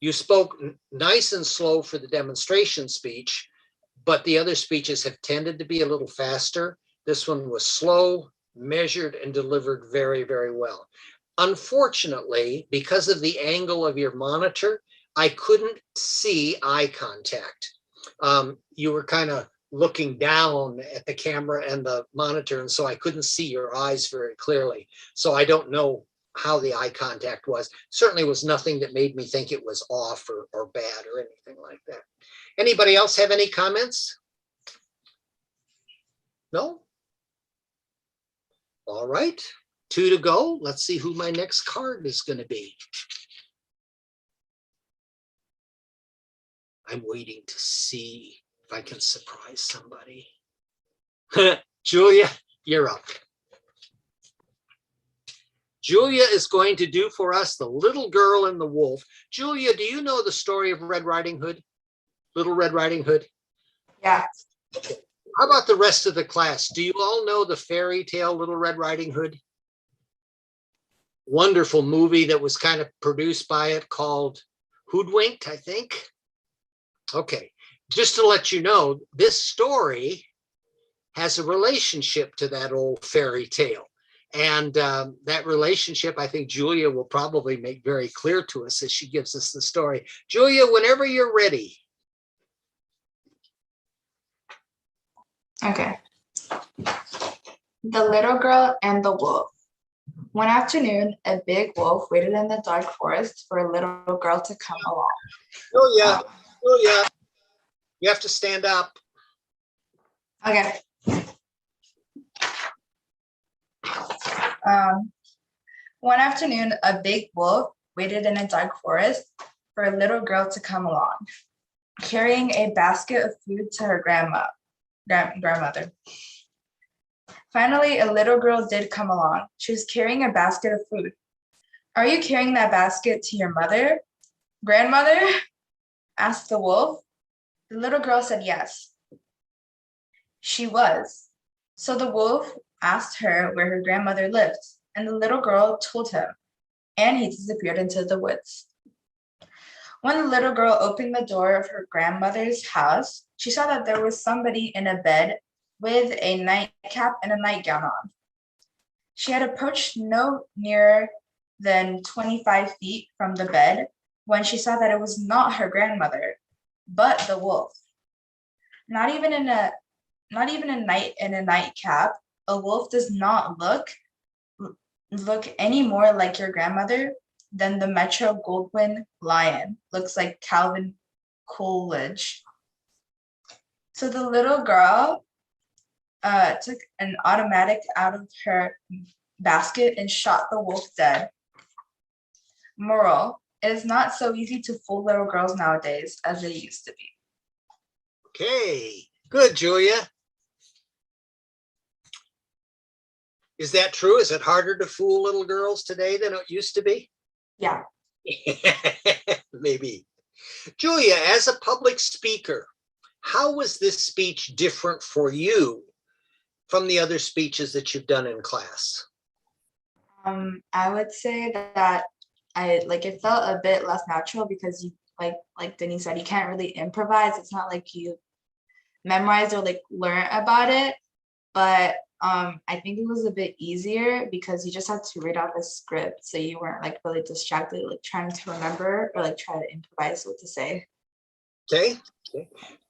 You spoke nice and slow for the demonstration speech, but the other speeches have tended to be a little faster. This one was slow, measured, and delivered very, very well. Unfortunately, because of the angle of your monitor, I couldn't see eye contact. You were kind of looking down at the camera and the monitor, and so I couldn't see your eyes very clearly. So I don't know how the eye contact was. Certainly was nothing that made me think it was off or bad or anything like that. Anybody else have any comments? No? All right, 2 to go. Let's see who my next card is going to be. I'm waiting to see if I can surprise somebody. Julia, you're up. Julia is going to do for us The Little Girl and the Wolf. Julia, do you know the story of Red Riding Hood? Little Red Riding Hood? Yeah. How about the rest of the class? Do you all know the fairy tale Little Red Riding Hood? Wonderful movie that was kind of produced by it called Hoodwinked, I think. Okay, just to let you know, this story has a relationship to that old fairy tale. And that relationship, I think Julia will probably make very clear to us as she gives us the story. Julia, whenever you're ready. Okay. The Little Girl and the Wolf. One afternoon, a big wolf waited in the dark forest for a little girl to come along. Julia, Julia, you have to stand up. Okay. One afternoon, a big wolf waited in a dark forest for a little girl to come along, carrying a basket of food to her grandmother. Finally, a little girl did come along. She was carrying a basket of food. "Are you carrying that basket to your mother, grandmother?" asked the wolf. The little girl said yes. She was. So the wolf asked her where her grandmother lived, and the little girl told him, and he disappeared into the woods. When the little girl opened the door of her grandmother's house, she saw that there was somebody in a bed with a nightcap and a nightgown on. She had approached no nearer than 25 feet from the bed when she saw that it was not her grandmother, but the wolf. Not even in a nightcap, a wolf does not look any more like your grandmother than the Metro Goldwyn lion looks like Calvin Coolidge. So the little girl took an automatic out of her basket and shot the wolf dead. Moral: it is not so easy to fool little girls nowadays as it used to be. Okay, good, Julia. Is that true? Is it harder to fool little girls today than it used to be? Yeah. Maybe. Julia, as a public speaker, how was this speech different for you from the other speeches that you've done in class? I would say that it felt a bit less natural because you like Denny said, you can't really improvise. It's not like you memorize or learn about it, but I think it was a bit easier because you just had to read off a script, so you weren't really distracted trying to remember or try to improvise what to say. Okay.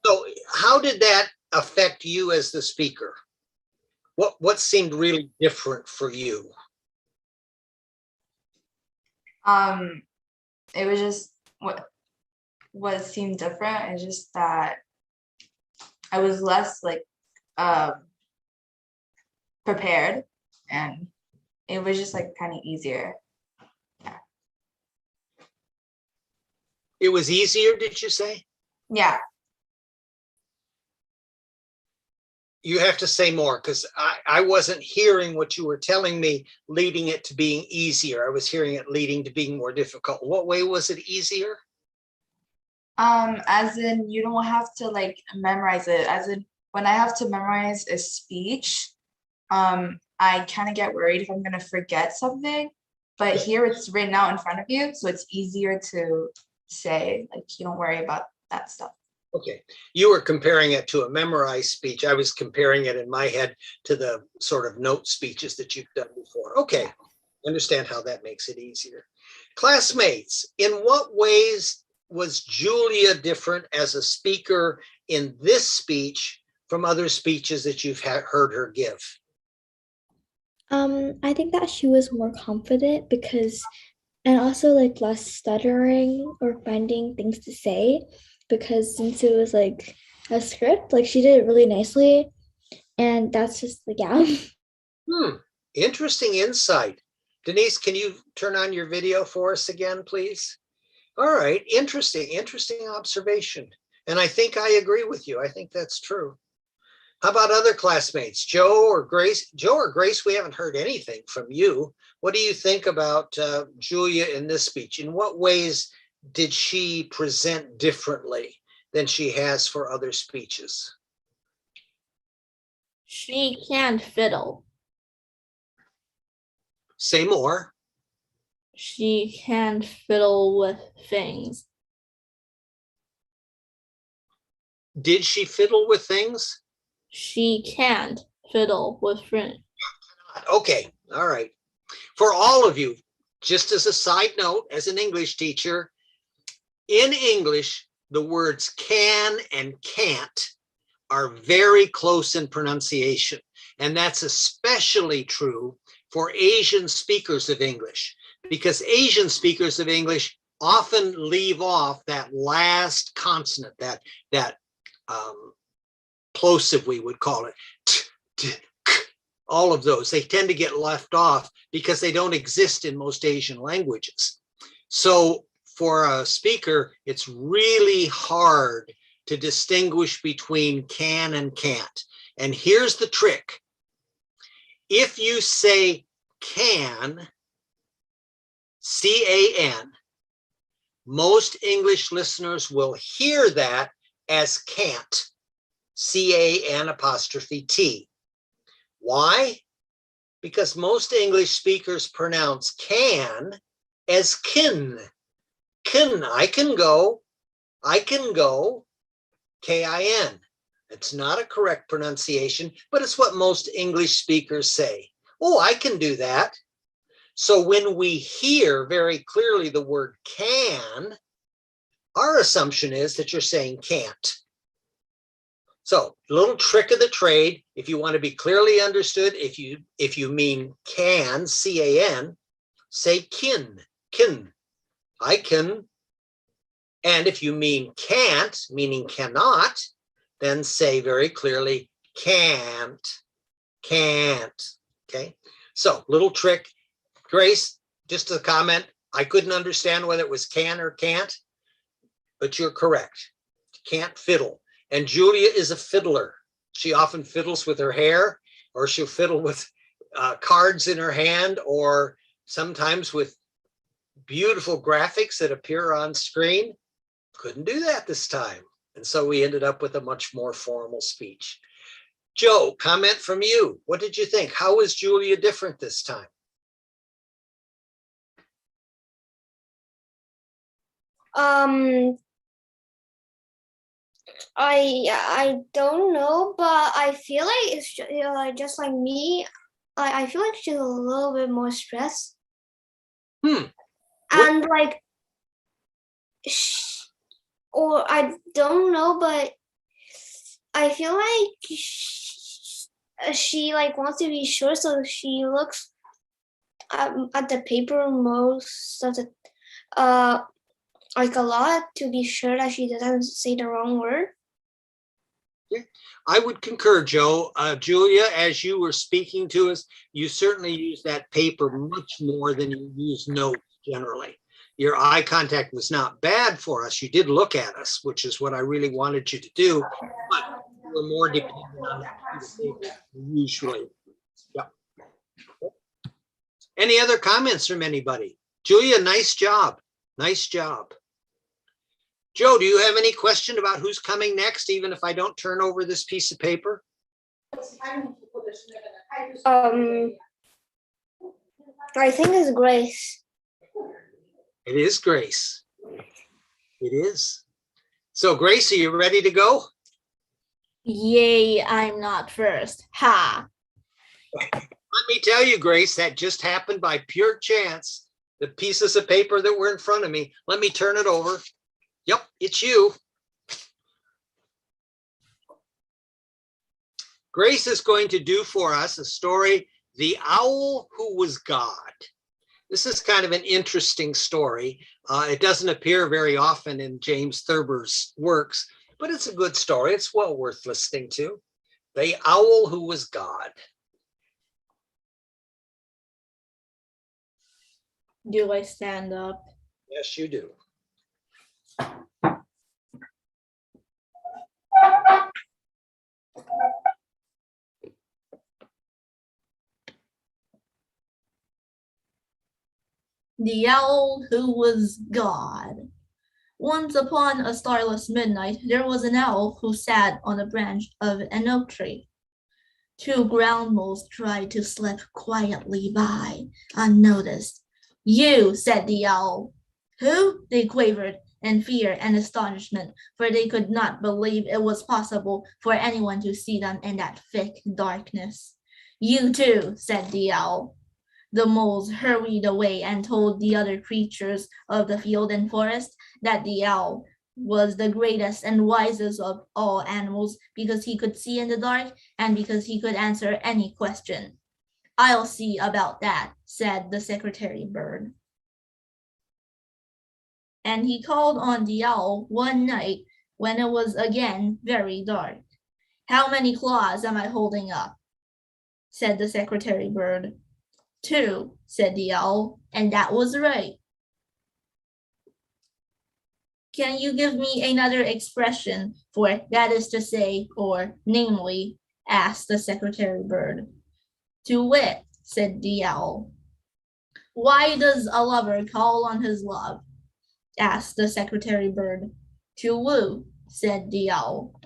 So how did that affect you as the speaker? What seemed really different for you? It was just what seemed different is just that I was less prepared, and it was just kind of easier. Yeah. It was easier, did you say? Yeah. You have to say more, because I wasn't hearing what you were telling me leading it to being easier. I was hearing it leading to being more difficult. What way was it easier? As in you don't have to memorize it. As in when I have to memorize a speech, I kind of get worried if I'm gonna forget something, but here it's written out in front of you, so it's easier to say. You don't worry about that stuff. Okay, you were comparing it to a memorized speech. I was comparing it in my head to the sort of note speeches that you've done before. Okay, understand how that makes it easier. Classmates, in what ways was Julia different as a speaker in this speech from other speeches that you've heard her give? I think that she was more confident and also less stuttering or finding things to say, because since it was a script, she did it really nicely, and that's just yeah. Interesting insight. Denise, can you turn on your video for us again, please? All right, interesting observation. And I think I agree with you. I think that's true. How about other classmates, Joe or Grace? Joe or Grace, we haven't heard anything from you. What do you think about Julia in this speech? In what ways did she present differently than she has for other speeches? She can't fiddle. Say more. She can't fiddle with things. Did she fiddle with things? She can't fiddle with things. Okay, all right. For all of you, just as a side note, as an English teacher, in English, the words can and can't are very close in pronunciation. And that's especially true for Asian speakers of English, because Asian speakers of English often leave off that last consonant, that plosive, we would call it. All of those, they tend to get left off because they don't exist in most Asian languages. So for a speaker, it's really hard to distinguish between can and can't. And here's the trick. If you say can, C-A-N, most English listeners will hear that as can't, C-A-N apostrophe T. Why? Because most English speakers pronounce can as kin. Kin, I can go, K-I-N. It's not a correct pronunciation, but it's what most English speakers say. Oh, I can do that. So when we hear very clearly the word can, our assumption is that you're saying can't. So, little trick of the trade, if you want to be clearly understood, if you mean can, C-A-N, say kin, I can. And if you mean can't, meaning cannot, then say very clearly can't. Okay, so little trick. Grace, just a comment, I couldn't understand whether it was can or can't, but you're correct. Can't fiddle. And Julia is a fiddler. She often fiddles with her hair, or she'll fiddle with cards in her hand, or sometimes with beautiful graphics that appear on screen. Couldn't do that this time. And so we ended up with a much more formal speech. Joe, comment from you. What did you think? How was Julia different this time? I don't know, but I feel like it's just like me. I feel like she's a little bit more stressed. And like, or I don't know, but I feel like she like wants to be sure, so she looks at the paper most of the like a lot to be sure that she doesn't say the wrong word. I would concur, Joe. Julia, as you were speaking to us, you certainly use that paper much more than you use notes generally. Your eye contact was not bad for us. You did look at us, which is what I really wanted you to do, but you were more dependent on that paper usually. Yep. Any other comments from anybody? Julia, nice job. Nice job. Joe, do you have any question about who's coming next, even if I don't turn over this piece of paper? I think it's Grace. It is Grace. It is. So Grace, are you ready to go? Yay, I'm not first. Ha. Let me tell you, Grace, that just happened by pure chance. The pieces of paper that were in front of me, let me turn it over. Yep, it's you. Grace is going to do for us a story, The Owl Who Was God. This is kind of an interesting story. It doesn't appear very often in James Thurber's works, but it's a good story. It's well worth listening to. The Owl Who Was God. Do I stand up? Yes, you do. The owl who was God. Once upon a starless midnight, there was an owl who sat on a branch of an oak tree. Two ground moles tried to slip quietly by, unnoticed. You, said the owl. Who? They quavered in fear and astonishment, for they could not believe it was possible for anyone to see them in that thick darkness. You too, said the owl. The moles hurried away and told the other creatures of the field and forest that the owl was the greatest and wisest of all animals because he could see in the dark and because he could answer any question. I'll see about that, said the secretary bird. And he called on the owl one night when it was again very dark. How many claws am I holding up? Said the secretary bird. 2, said the owl, and that was right. Can you give me another expression for that is to say, or namely, asked the secretary bird. To wit, said the owl. Why does a lover call on his love? Asked the secretary bird. To woo, said the owl.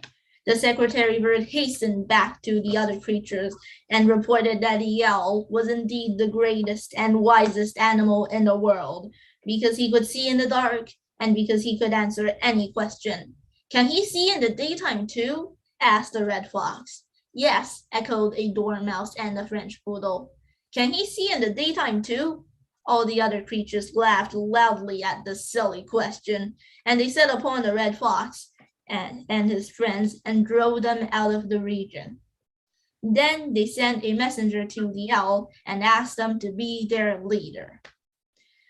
The secretary bird hastened back to the other creatures and reported that the owl was indeed the greatest and wisest animal in the world because he could see in the dark and because he could answer any question. Can he see in the daytime too? Asked the red fox. Yes, echoed a dormouse and a French poodle. Can he see in the daytime too? All the other creatures laughed loudly at the silly question, and they set upon the red fox and his friends and drove them out of the region. Then they sent a messenger to the owl and asked them to be their leader.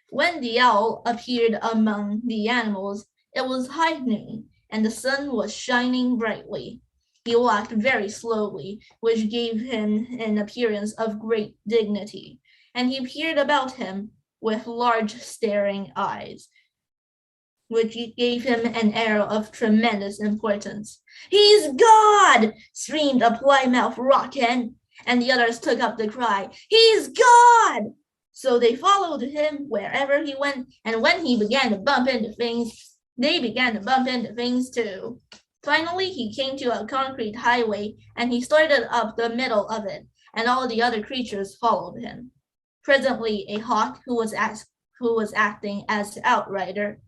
When the owl appeared among the animals, it was high noon and the sun was shining brightly. He walked very slowly, which gave him an appearance of great dignity, and he peered about him with large staring eyes, which gave him an air of tremendous importance. He's God! Screamed a Plymouth rock hen, and the others took up the cry, He's God! So they followed him wherever he went, and when he began to bump into things, they began to bump into things too. Finally, he came to a concrete highway, and he started up the middle of it, and all the other creatures followed him. Presently, a hawk who was acting as outrider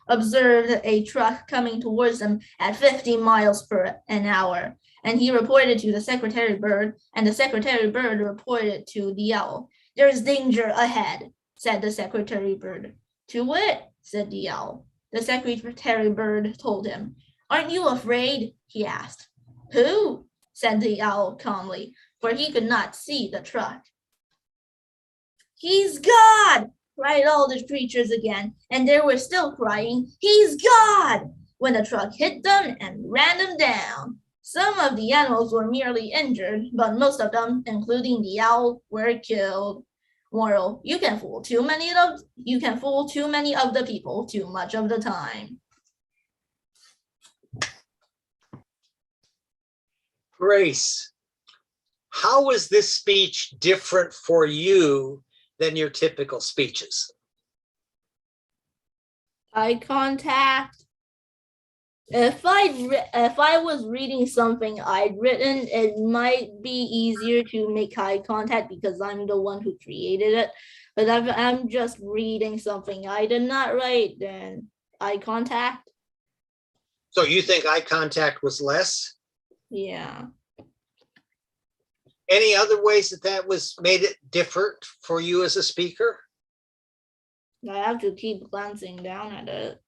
observed a truck coming towards them at 50 miles per hour, and he reported to the secretary bird, and the secretary bird reported to the owl. There's danger ahead, said the secretary bird. To wit, said the owl. The secretary bird told him. Aren't you afraid? He asked. Who? Said the owl calmly, for he could not see the truck. He's God! Cried all the creatures again, and they were still crying, He's God! When the truck hit them and ran them down. Some of the animals were merely injured, but most of them, including the owl, were killed. Moral, you can fool too many of the people too much of the time. Grace, how is this speech different for you than your typical speeches? Eye contact. If I was reading something I'd written, it might be easier to make eye contact because I'm the one who created it. But if I'm just reading something I did not write, then eye contact. So you think eye contact was less? Yeah. Any other ways that was made it different for you as a speaker? I have to keep glancing down at it.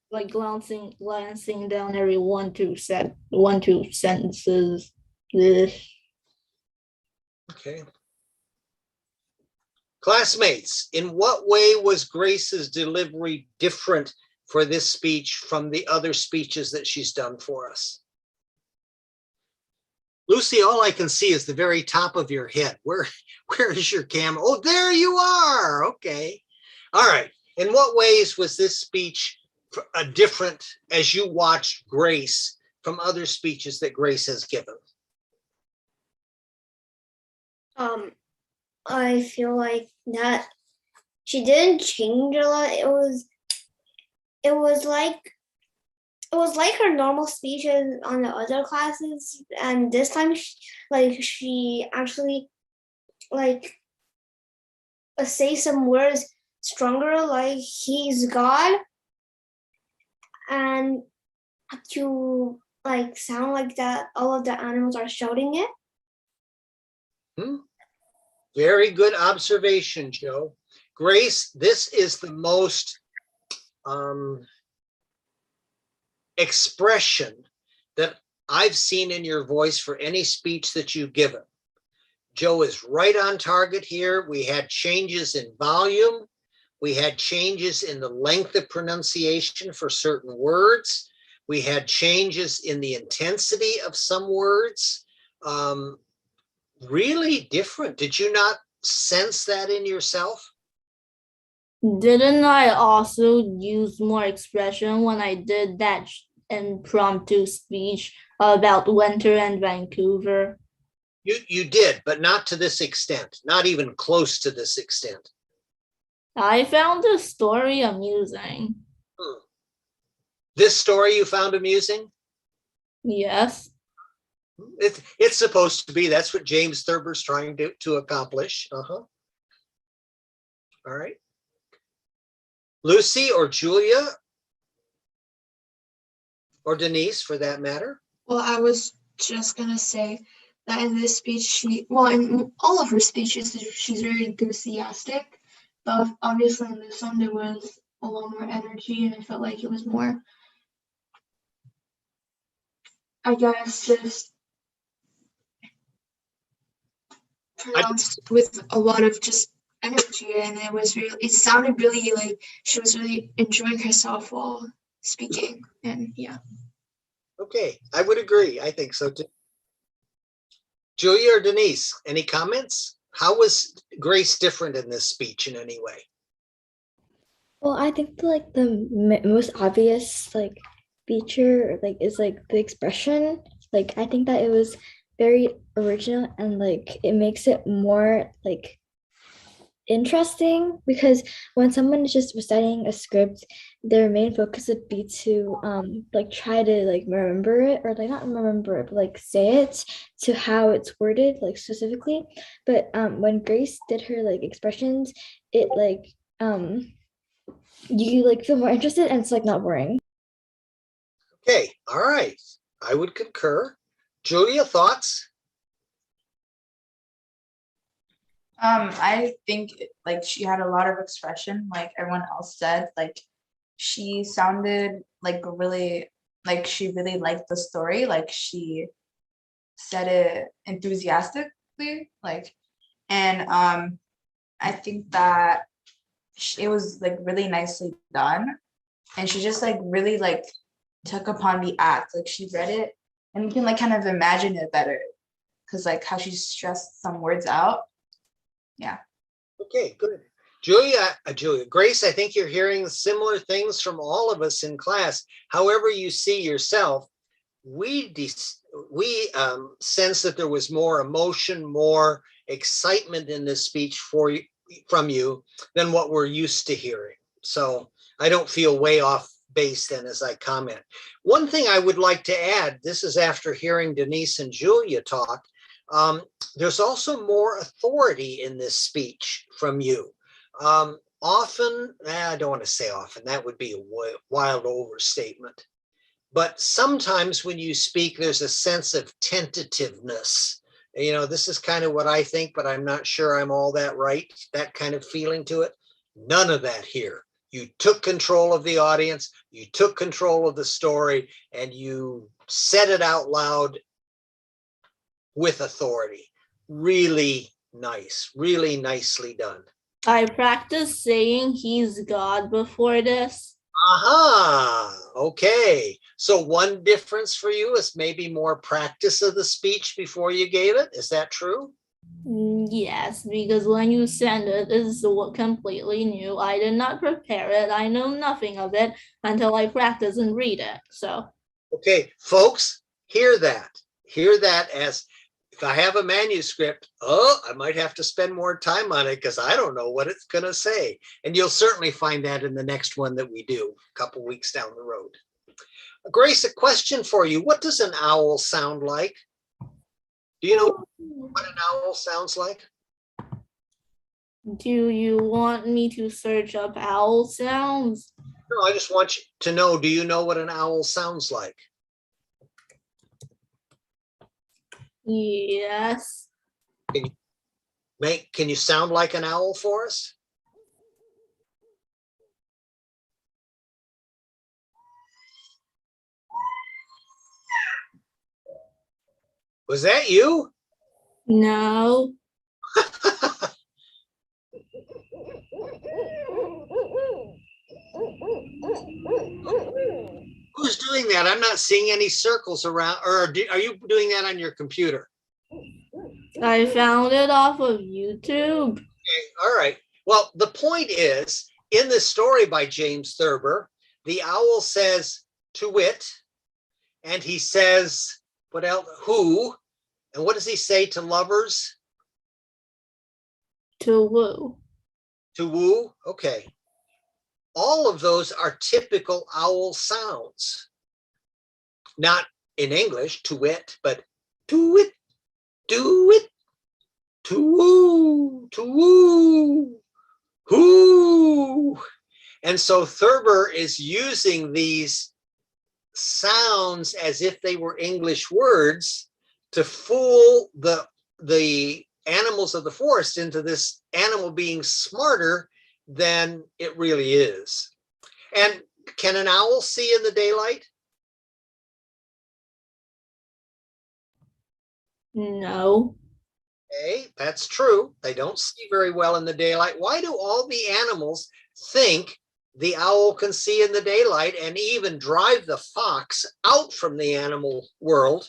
Like glancing down every one, two sentences. Okay. Classmates, in what way was Grace's delivery different for this speech from the other speeches that she's done for us? Lucy, all I can see is the very top of your head. Where is your camera? Oh, there you are. Okay. All right. In what ways was this speech different as you watched Grace from other speeches that Grace has given? I feel like that she didn't change a lot. It was like her normal speeches on the other classes, and this time she actually say some words stronger, like he's God, and to sound like that all of the animals are shouting it. Very good observation, Joe. Grace, this is the most expression that I've seen in your voice for any speech that you've given. Joe is right on target here. We had changes in volume. We had changes in the length of pronunciation for certain words. We had changes in the intensity of some words. Really different. Did you not sense that in yourself? Didn't I also use more expression when I did that impromptu speech about winter and Vancouver? You did, but not to this extent, not even close to this extent. I found the story amusing. This story you found amusing? Yes. It's supposed to be. That's what James Thurber's trying to accomplish. All right. Lucy or Julia or Denise, for that matter. Well, I was just gonna say that in this speech, in all of her speeches, she's very enthusiastic. But obviously in this one, there was a lot more energy, and I felt like it was more, I guess, just pronounced with a lot of just energy, and it sounded really like she was really enjoying herself while speaking, and yeah. Okay, I would agree. I think so too. Julia or Denise, any comments? How was Grace different in this speech in any way? Well, I think the most obvious feature is the expression. I think that it was very original, and it makes it more interesting, because when someone is just reciting a script, their main focus would be to try to remember it, or not remember it, but say it to how it's worded specifically. But when Grace did her expressions, it you feel more interested, and it's not boring. Okay, all right. I would concur. Julia, thoughts? I think she had a lot of expression, like everyone else said. She sounded really she really liked the story. She said it enthusiastically. And I think that it was really nicely done, and she just really took upon the act. She read it, and you can kind of imagine it better, because how she stressed some words out. Yeah. Okay, good. Julia, Grace, I think you're hearing similar things from all of us in class. However you see yourself, we sense that there was more emotion, more excitement in this speech from you than what we're used to hearing. So I don't feel way off base then as I comment. One thing I would like to add, this is after hearing Denise and Julia talk, there's also more authority in this speech from you. Often, I don't want to say often, that would be a wild overstatement. But sometimes when you speak, there's a sense of tentativeness. This is kind of what I think, but I'm not sure I'm all that right. That kind of feeling to it. None of that here. You took control of the audience, you took control of the story, and you said it out loud with authority. Really nice, really nicely done. I practiced saying he's God before this. Aha, okay. So one difference for you is maybe more practice of the speech before you gave it. Is that true? Yes, because when you send it, this is completely new. I did not prepare it. I know nothing of it until I practice and read it. So, Okay, folks, hear that. Hear that as if I have a manuscript, I might have to spend more time on it because I don't know what it's going to say. And you'll certainly find that in the next one that we do a couple weeks down the road. Grace, a question for you. What does an owl sound like? Do you know what an owl sounds like? do you want me to search up owl sounds? No, I just want you to know, do you know what an owl sounds like? Yes. Can you sound like an owl for us? Was that you? No. Who's doing that? I'm not seeing any circles around, or are you doing that on your computer? I found it off of YouTube. Okay, all right. Well, the point is, in this story by James Thurber, the owl says to wit, and he says, what else? Who? And what does he say to lovers? To woo. To woo? Okay. All of those are typical owl sounds. Not in English, to wit, but to wit, do it, to woo, whoo. And so Thurber is using these sounds as if they were English words to fool the animals of the forest into this animal being smarter than it really is. And can an owl see in the daylight? No. Okay, that's true. They don't see very well in the daylight. Why do all the animals think the owl can see in the daylight and even drive the fox out from the animal world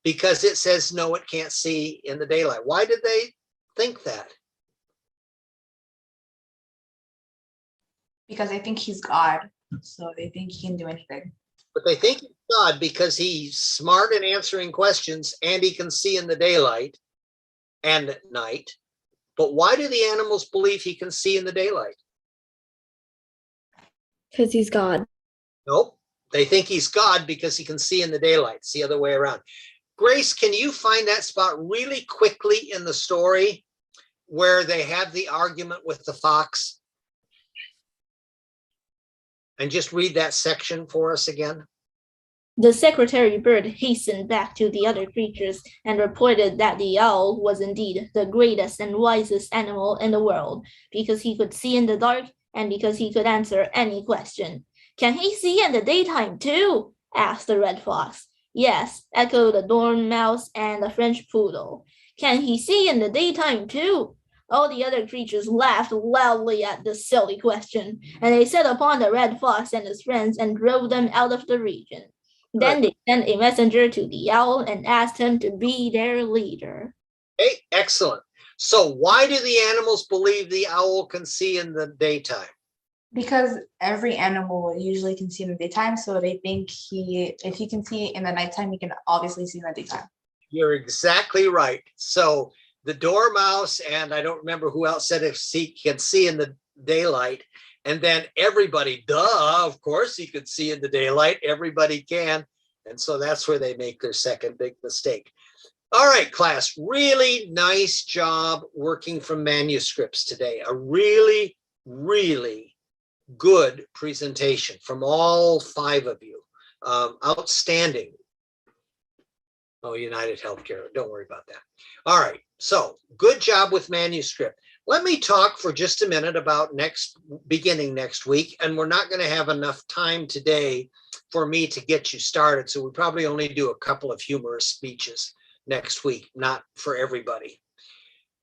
because it says, no, it can't see in the daylight? Why did they think that? Because I think he's God. So they think he can do anything. But they think he's God because he's smart in answering questions and he can see in the daylight and at night. But why do the animals believe he can see in the daylight? Because he's God. Nope. They think he's God because he can see in the daylight. It's the other way around. Grace, can you find that spot really quickly in the story where they have the argument with the fox? And just read that section for us again. The secretary bird hastened back to the other creatures and reported that the owl was indeed the greatest and wisest animal in the world because he could see in the dark and because he could answer any question. Can he see in the daytime too? Asked the red fox. Yes, echoed the dormouse and the French poodle. Can he see in the daytime too? All the other creatures laughed loudly at this silly question, and they set upon the red fox and his friends and drove them out of the region. Then they sent a messenger to the owl and asked him to be their leader. Okay, excellent. So why do the animals believe the owl can see in the daytime? Because every animal usually can see in the daytime. So they think if he can see in the nighttime, he can obviously see in the daytime. You're exactly right. So the dormouse, and I don't remember who else said if he can see in the daylight, and then everybody, duh, of course he could see in the daylight, everybody can. And so that's where they make their second big mistake. All right, class, really nice job working from manuscripts today. A really, really good presentation from all 5 of you. Outstanding. Oh, United Healthcare, don't worry about that. All right, so good job with manuscript. Let me talk for just a minute about beginning next week, and we're not going to have enough time today for me to get you started, so we probably only do a couple of humorous speeches next week, not for everybody.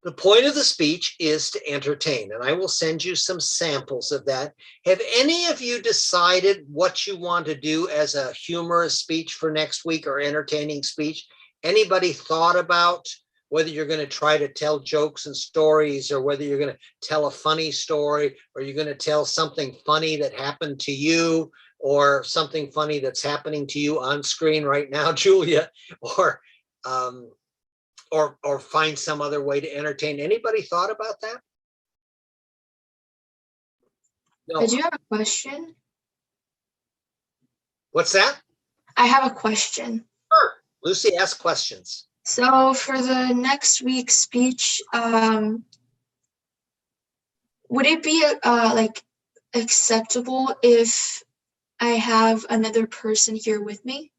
The point of the speech is to entertain, and I will send you some samples of that. Have any of you decided what you want to do as a humorous speech for next week or entertaining speech? Anybody thought about whether you're going to try to tell jokes and stories, or whether you're going to tell a funny story, or you're going to tell something funny that happened to you, or something funny that's happening to you on screen right now, Julia, or find some other way to entertain? Anybody thought about that? No. I do have a question. What's that? I have a question. Sure. Lucy, ask questions. So for the next week's speech, would it be like acceptable if I have another person here with me?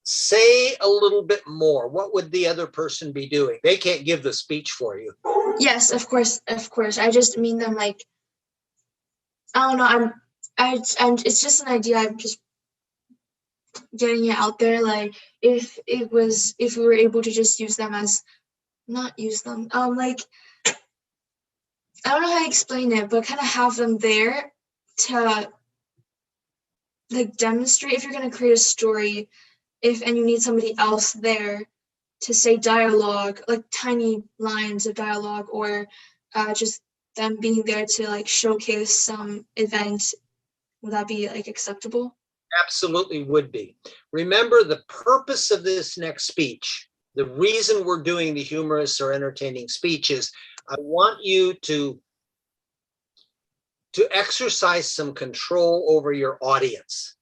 Say a little bit more. What would the other person be doing? They can't give the speech for you. Yes, of course. I just mean them like, I don't know. It's just an idea. I'm just getting it out there. Like if we were able to just use them as, not use them. Like, I don't know how to explain it, but kind of have them there to like demonstrate if you're going to create a story, and you need somebody else there to say dialogue, like tiny lines of dialogue, or just them being there to like showcase some event. Would that be like acceptable? Absolutely would be. Remember, the purpose of this next speech, the reason we're doing the humorous or entertaining speech is I want you to exercise some control over your audience.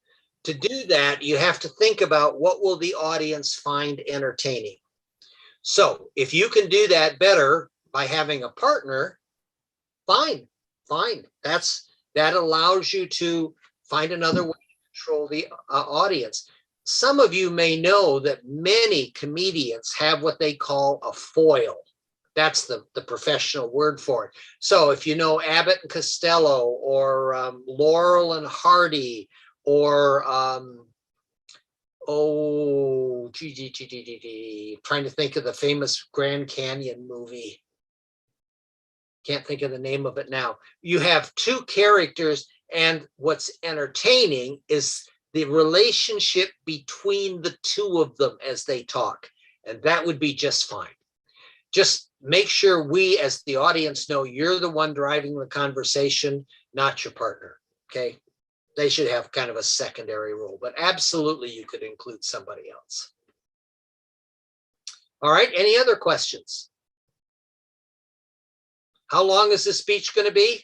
To do that, you have to think about what will the audience find entertaining. So if you can do that better by having a partner, fine. That allows you to find another way to control the audience. Some of you may know that many comedians have what they call a foil. That's the professional word for it. So if you know Abbott and Costello, or Laurel and Hardy, or trying to think of the famous Grand Canyon movie. Can't think of the name of it now. You have two characters, and what's entertaining is the relationship between the two of them as they talk. And that would be just fine. Just make sure we, as the audience, know you're the one driving the conversation, not your partner, okay? They should have kind of a secondary role, but absolutely you could include somebody else. All right, any other questions? How long is this speech going to be?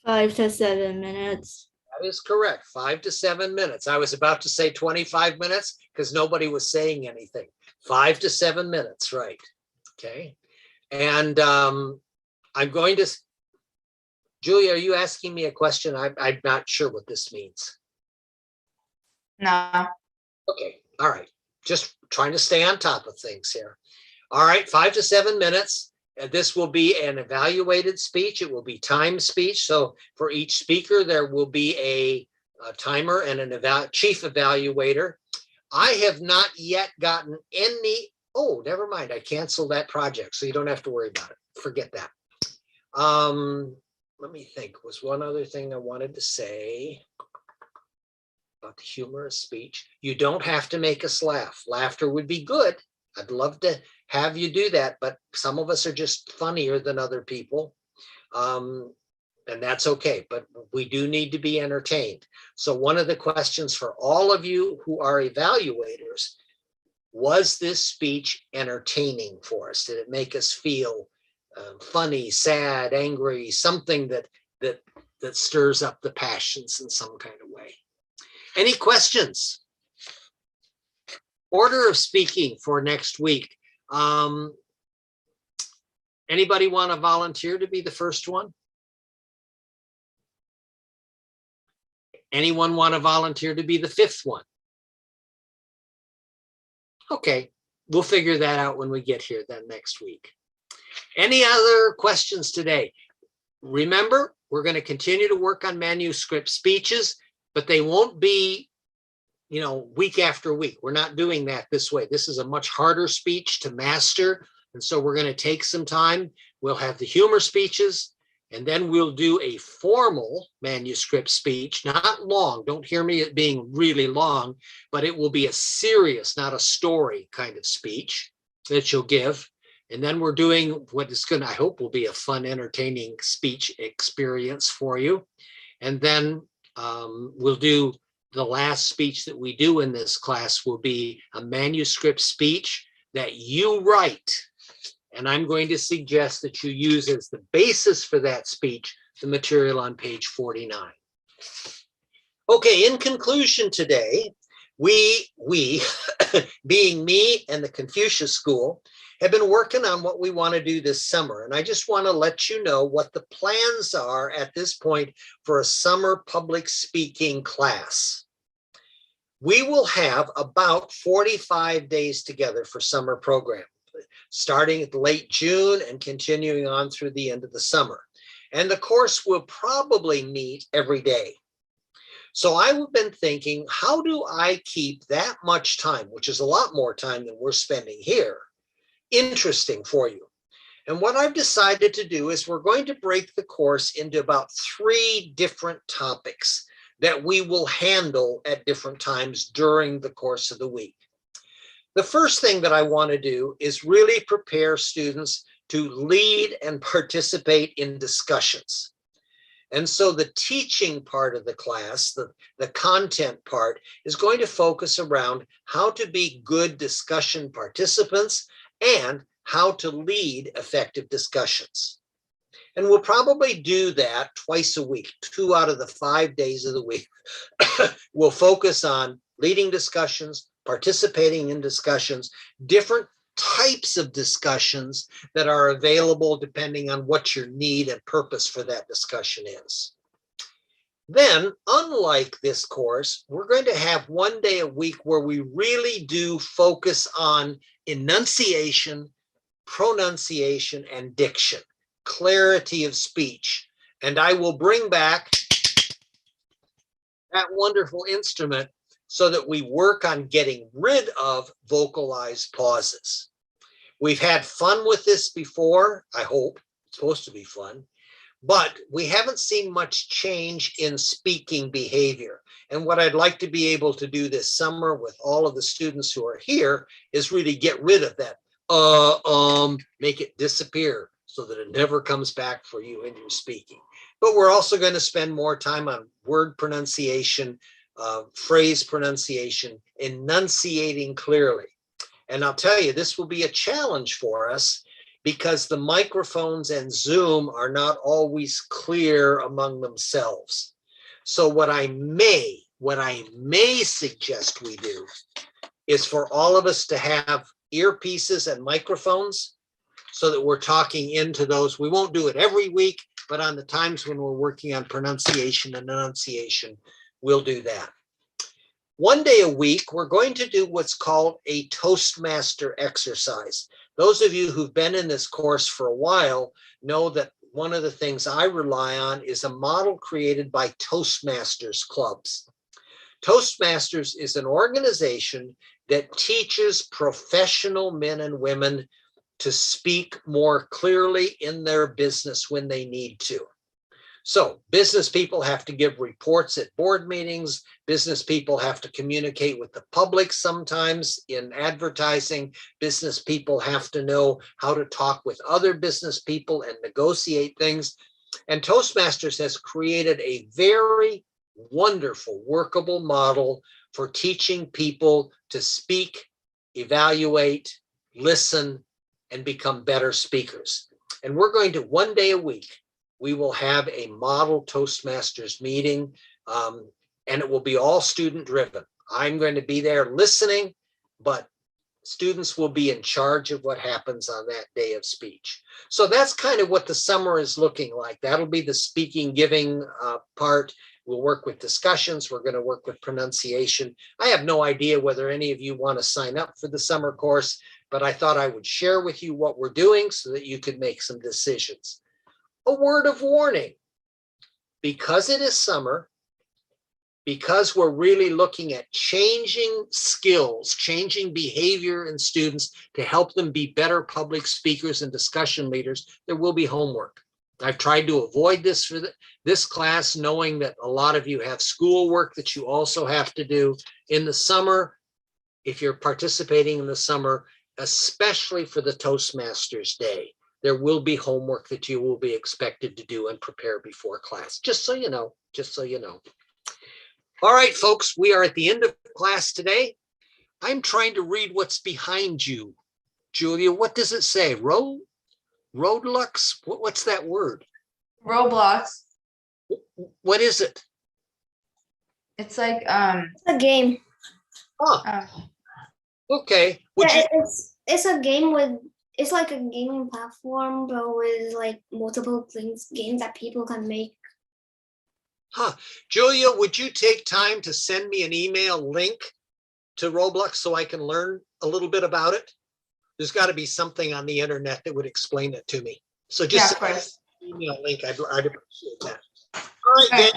5 to 7 minutes. That is correct, 5 to 7 minutes. I was about to say 25 minutes because nobody was saying anything. 5 to 7 minutes, right? Okay. And I'm going to, Julia, are you asking me a question? I'm not sure what this means. No. Okay, all right. Just trying to stay on top of things here. All right, 5 to 7 minutes. This will be an evaluated speech. It will be timed speech. So for each speaker, there will be a timer and a chief evaluator. I have not yet gotten any, oh, never mind. I canceled that project, so you don't have to worry about it. Forget that. Let me think. Was one other thing I wanted to say about the humorous speech. You don't have to make us laugh. Laughter would be good. I'd love to have you do that, but some of us are just funnier than other people. And that's okay, but we do need to be entertained. So one of the questions for all of you who are evaluators, was this speech entertaining for us? Did it make us feel funny, sad, angry, something that stirs up the passions in some kind of way? Any questions? Order of speaking for next week. Anybody want to volunteer to be the first one? Anyone want to volunteer to be the fifth one? Okay, we'll figure that out when we get here then next week. Any other questions today? Remember, we're going to continue to work on manuscript speeches, but they won't be week after week. We're not doing that this way. This is a much harder speech to master. And so we're going to take some time. We'll have the humor speeches, and then we'll do a formal manuscript speech, not long. Don't hear me it being really long, but it will be a serious, not a story kind of speech that you'll give. And then we're doing what is going to, I hope, will be a fun, entertaining speech experience for you. And then we'll do the last speech that we do in this class will be a manuscript speech that you write. And I'm going to suggest that you use as the basis for that speech the material on page 49. Okay, in conclusion today, we being me and the Confucius School, have been working on what we want to do this summer. And I just want to let you know what the plans are at this point for a summer public speaking class. We will have about 45 days together for summer program, starting at late June and continuing on through the end of the summer. And the course will probably meet every day. So I've been thinking, how do I keep that much time, which is a lot more time than we're spending here, interesting for you? And what I've decided to do is we're going to break the course into about 3 different topics that we will handle at different times during the course of the week. The first thing that I want to do is really prepare students to lead and participate in discussions. And so the teaching part of the class, the content part, is going to focus around how to be good discussion participants and how to lead effective discussions. And we'll probably do that twice a week, 2 out of the 5 days of the week. We'll focus on leading discussions, participating in discussions, different types of discussions that are available depending on what your need and purpose for that discussion is. Then, unlike this course, we're going to have 1 day a week where we really do focus on enunciation, pronunciation, and diction, clarity of speech. And I will bring back that wonderful instrument so that we work on getting rid of vocalized pauses. We've had fun with this before, I hope. It's supposed to be fun. But we haven't seen much change in speaking behavior. And what I'd like to be able to do this summer with all of the students who are here is really get rid of that, make it disappear so that it never comes back for you in your speaking. But we're also going to spend more time on word pronunciation, phrase pronunciation, enunciating clearly. And I'll tell you, this will be a challenge for us because the microphones and Zoom are not always clear among themselves. So what I may suggest we do is for all of us to have earpieces and microphones so that we're talking into those. We won't do it every week, but on the times when we're working on pronunciation and enunciation, we'll do that. 1 day a week, we're going to do what's called a Toastmaster exercise. Those of you who've been in this course for a while know that one of the things I rely on is a model created by Toastmasters clubs. Toastmasters is an organization that teaches professional men and women to speak more clearly in their business when they need to. So business people have to give reports at board meetings. Business people have to communicate with the public sometimes in advertising. Business people have to know how to talk with other business people and negotiate things. And Toastmasters has created a very wonderful, workable model for teaching people to speak, evaluate, listen, and become better speakers. And we're going to 1 day a week, we will have a model Toastmasters meeting, and it will be all student driven. I'm going to be there listening, but students will be in charge of what happens on that day of speech. So that's kind of what the summer is looking like. That'll be the speaking, giving part. We'll work with discussions. We're going to work with pronunciation. I have no idea whether any of you want to sign up for the summer course, but I thought I would share with you what we're doing so that you could make some decisions. A word of warning, because it is summer, because we're really looking at changing skills, changing behavior in students to help them be better public speakers and discussion leaders, there will be homework. I've tried to avoid this for this class, knowing that a lot of you have schoolwork that you also have to do in the summer. If you're participating in the summer, especially for the Toastmasters Day, there will be homework that you will be expected to do and prepare before class, just so you know, just so you know. All right, folks, we are at the end of class today. I'm trying to read what's behind you. Julia, what does it say? Roadlux? What's that word? Roblox. What is it? It's like It's a game. Oh, okay. Would you? It's a game with, it's like a gaming platform, but with like multiple games that people can make. Huh. Julia, would you take time to send me an email link to Roblox so I can learn a little bit about it? There's got to be something on the internet that would explain it to me. So just of course. send me an email link. I'd appreciate that. All right, then.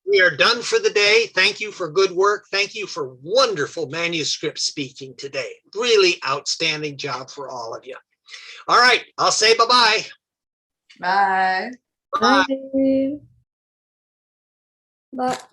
We are done for the day. Thank you for good work. Thank you for wonderful manuscript speaking today. Really outstanding job for all of you. All right, I'll say bye-bye. Bye. Bye. But